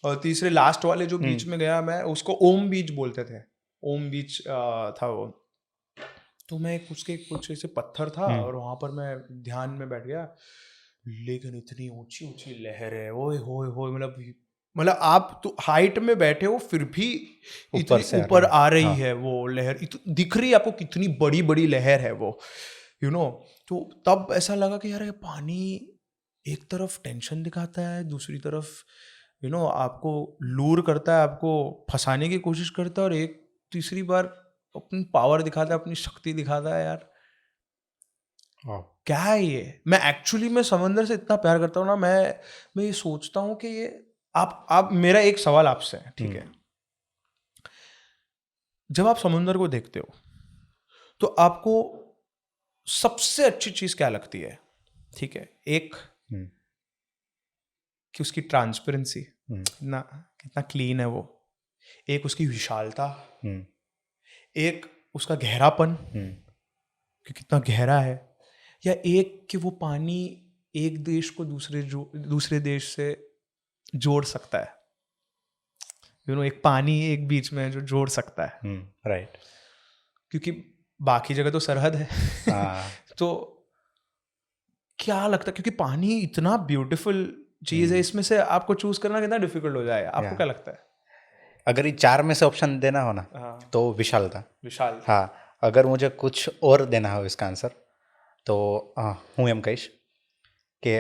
और तीसरे लास्ट वाले जो बीच में गया मैं, उसको ओम बीच बोलते थे, ओम बीच था वो। तो मैं उसके कुछ ऐसे पत्थर था और वहां पर मैं ध्यान में बैठ गया, लेकिन इतनी ऊंची ऊंची लहर है, ओए होए होए, मतलब आप तो हाइट में बैठे हो फिर भी इतनी ऊपर आ रही है वो लहर, दिख रही है आपको कितनी बड़ी बड़ी लहर है वो, यू नो। तो तब ऐसा लगा कि यार ये पानी एक तरफ टेंशन दिखाता है, दूसरी तरफ यू नो आपको लूर करता है, आपको फंसाने की कोशिश करता है, और एक तीसरी बार अपनी पावर दिखाता है, अपनी शक्ति दिखाता है। यार क्या है ये। मैं एक्चुअली में समंदर से इतना प्यार करता हूँ ना, मैं ये सोचता हूँ कि ये आप मेरा एक सवाल आपसे है, ठीक है, जब आप समुंदर को देखते हो तो आपको सबसे अच्छी चीज क्या लगती है? ठीक है, एक कि उसकी ट्रांसपेरेंसी, ना कितना क्लीन है वो, एक उसकी विशालता, एक उसका गहरापन कि कितना गहरा है, या एक कि वो पानी एक देश को दूसरे देश से जोड़ सकता है, यू नो, एक पानी एक बीच में जो जोड़ सकता है, राइट। क्योंकि बाकी जगह तो सरहद है तो क्या लगता है, क्योंकि पानी इतना ब्यूटीफुल चीज है, इसमें से आपको चूज करना कितना डिफिकल्ट हो जाएगा, आपको क्या लगता है? अगर ये 4 में से ऑप्शन देना हो ना, तो विशालता। हाँ, अगर मुझे कुछ और देना हो इसका आंसर तो હું એમ કહીશ કે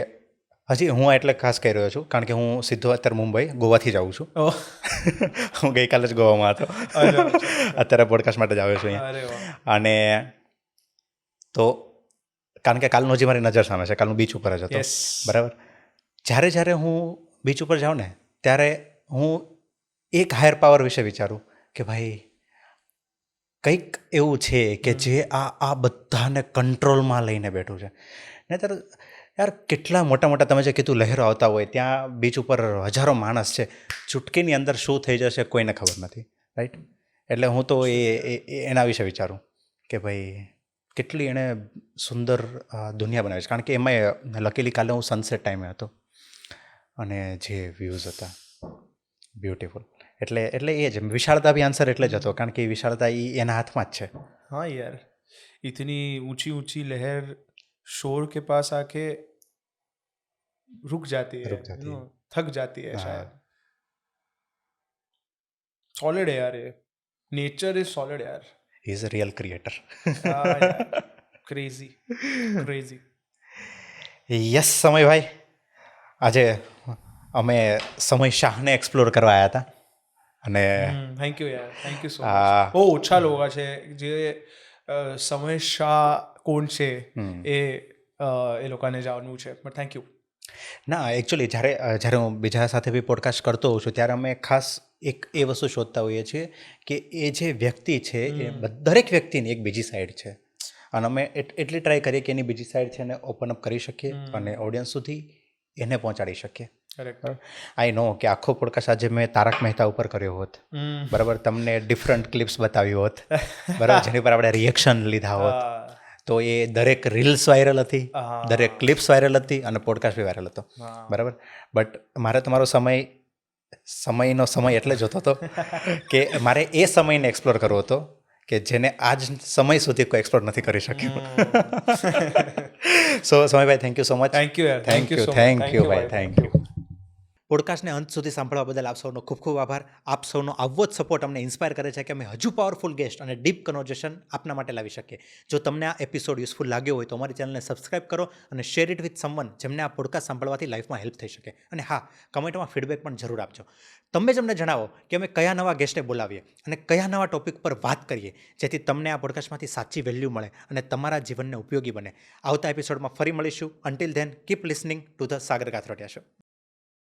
હજી હું એટલે ખાસ કહી રહ્યો છું કારણ કે હું સીધો અત્યારે મુંબઈ ગોવાથી જ આવું છું। હું ગઈકાલે જ ગોવામાં હતો, અત્યારે પોડકાસ્ટ માટે જ આવ્યો છું અહીંયા। અને તો કારણ કે કાલનો જે મારી નજર સામે છે, કાલનું બીચ ઉપર જ હતો, બરાબર। જ્યારે હું બીચ ઉપર જાઉં ને ત્યારે હું એક હાયર પાવર વિશે વિચારું કે ભાઈ કંઈક એવું છે કે જે આ બધાને કંટ્રોલમાં લઈને બેઠું છે। નહીંતર યાર કેટલા મોટા મોટા તમે જે કીધું લહેરો આવતા હોય, ત્યાં બીચ ઉપર હજારો માણસ છે, ચૂટકીની અંદર શું થઈ જશે કોઈને ખબર નથી, રાઈટ। એટલે હું તો એના વિશે વિચારું કે ભાઈ કેટલી એણે સુંદર દુનિયા બનાવી છે। કારણ કે એમાંય લકીલી કાલે હું સનસેટ ટાઈમે હતો અને જે વ્યૂઝ હતા બ્યુટીફુલ, એટલે એ જ વિશાળતા બી આન્સર એટલે જ હતો કારણ કે વિશાળતા એના હાથમાં જ છે। हाँ यार, इतनी ऊंची ऊंची लहर शोर के पास आके रुक जाती है, थक जाती है शायद। सॉलिड है यार, ये नेचर इज सॉलिड यार, he is a real creator. Crazy crazy. Yes સમયભાઈ, આજે અમે સમય શાહને એક્સપ્લોર કરવા આવ્યા હતા અને થેન્ક યુ યાર, થેન્ક યુ સો મચ। બહુ ઓછા લોકો છે જે સમય શાહ કોણ છે એ એ લોકોને જવાનું છે. But thank you. ના એકચ્યુઅલી જ્યારે હું બીજા સાથે બી પોડકાસ્ટ કરતો હોઉં છું ત્યારે અમે ખાસ એક એ વસ્તુ શોધતા હોઈએ છીએ કે એ જે વ્યક્તિ છે એ દરેક વ્યક્તિની એક બીજી સાઈડ છે અને અમે એટલી ટ્રાય કરીએ કે એની બીજી સાઈડ છે એને ઓપન અપ કરી શકીએ અને ઓડિયન્સ સુધી એને પહોંચાડી શકીએ. કરેક્ટ. આઈ નો કે આખો પોડકાસ્ટ આજે મેં તારક મહેતા ઉપર કર્યો હોત, બરાબર, તમને ડિફરન્ટ ક્લિપ્સ બતાવી હોત, બરાબર, જેની પર આપણે રિએક્શન લીધા હોત, તો એ દરેક રીલ્સ વાયરલ હતી, દરેક ક્લિપ્સ વાયરલ હતી અને પોડકાસ્ટ બી વાયરલ હતો, બરાબર. બટ મારે તમારો સમયનો સમય એટલે જોતો હતો કે મારે એ સમયને એક્સપ્લોર કરવો હતો કે જેને આજ સમય સુધી કોઈ એક્સપ્લોર નથી કરી શક્યું. સો સમયભાઈ thank you so much. Thank you યાર. Thank you so much. Thank you ભાઈ, ભાઈ. Thank you. પોડકાસ્ટને અંત સુધી સાંભળવા બદલ આપ સૌનો ખૂબ ખૂબ આભાર. આપ સૌનો આવો જ સપોર્ટ અમને ઇન્સ્પાયર કરે છે કે અમે હજુ પાવરફુલ ગેસ્ટ અને ડીપ કન્વર્ઝેશન આપના માટે લાવી શકીએ. જો તમને આ એપિસોડ યુઝફુલ લાગ્યો હોય તો અમારી ચેનલને સબસ્ક્રાઇબ કરો અને શેર ઇટ વિથ સમવન જેમને આ પોડકાસ્ટ સાંભળવાથી લાઈફમાં હેલ્પ થઈ શકે. અને હા, કમેન્ટમાં ફીડબેક પણ જરૂર આપજો. તમે જ અમને જણાવો કે અમે કયા નવા ગેસ્ટને બોલાવીએ અને કયા નવા ટોપિક પર વાત કરીએ જેથી તમને આ પોડકાસ્ટમાંથી સાચી વેલ્યુ મળે અને તમારા જીવનને ઉપયોગી બને. આવતા એપિસોડમાં ફરી મળીશું. Until then keep listening to the Sagar Kathrotiya show.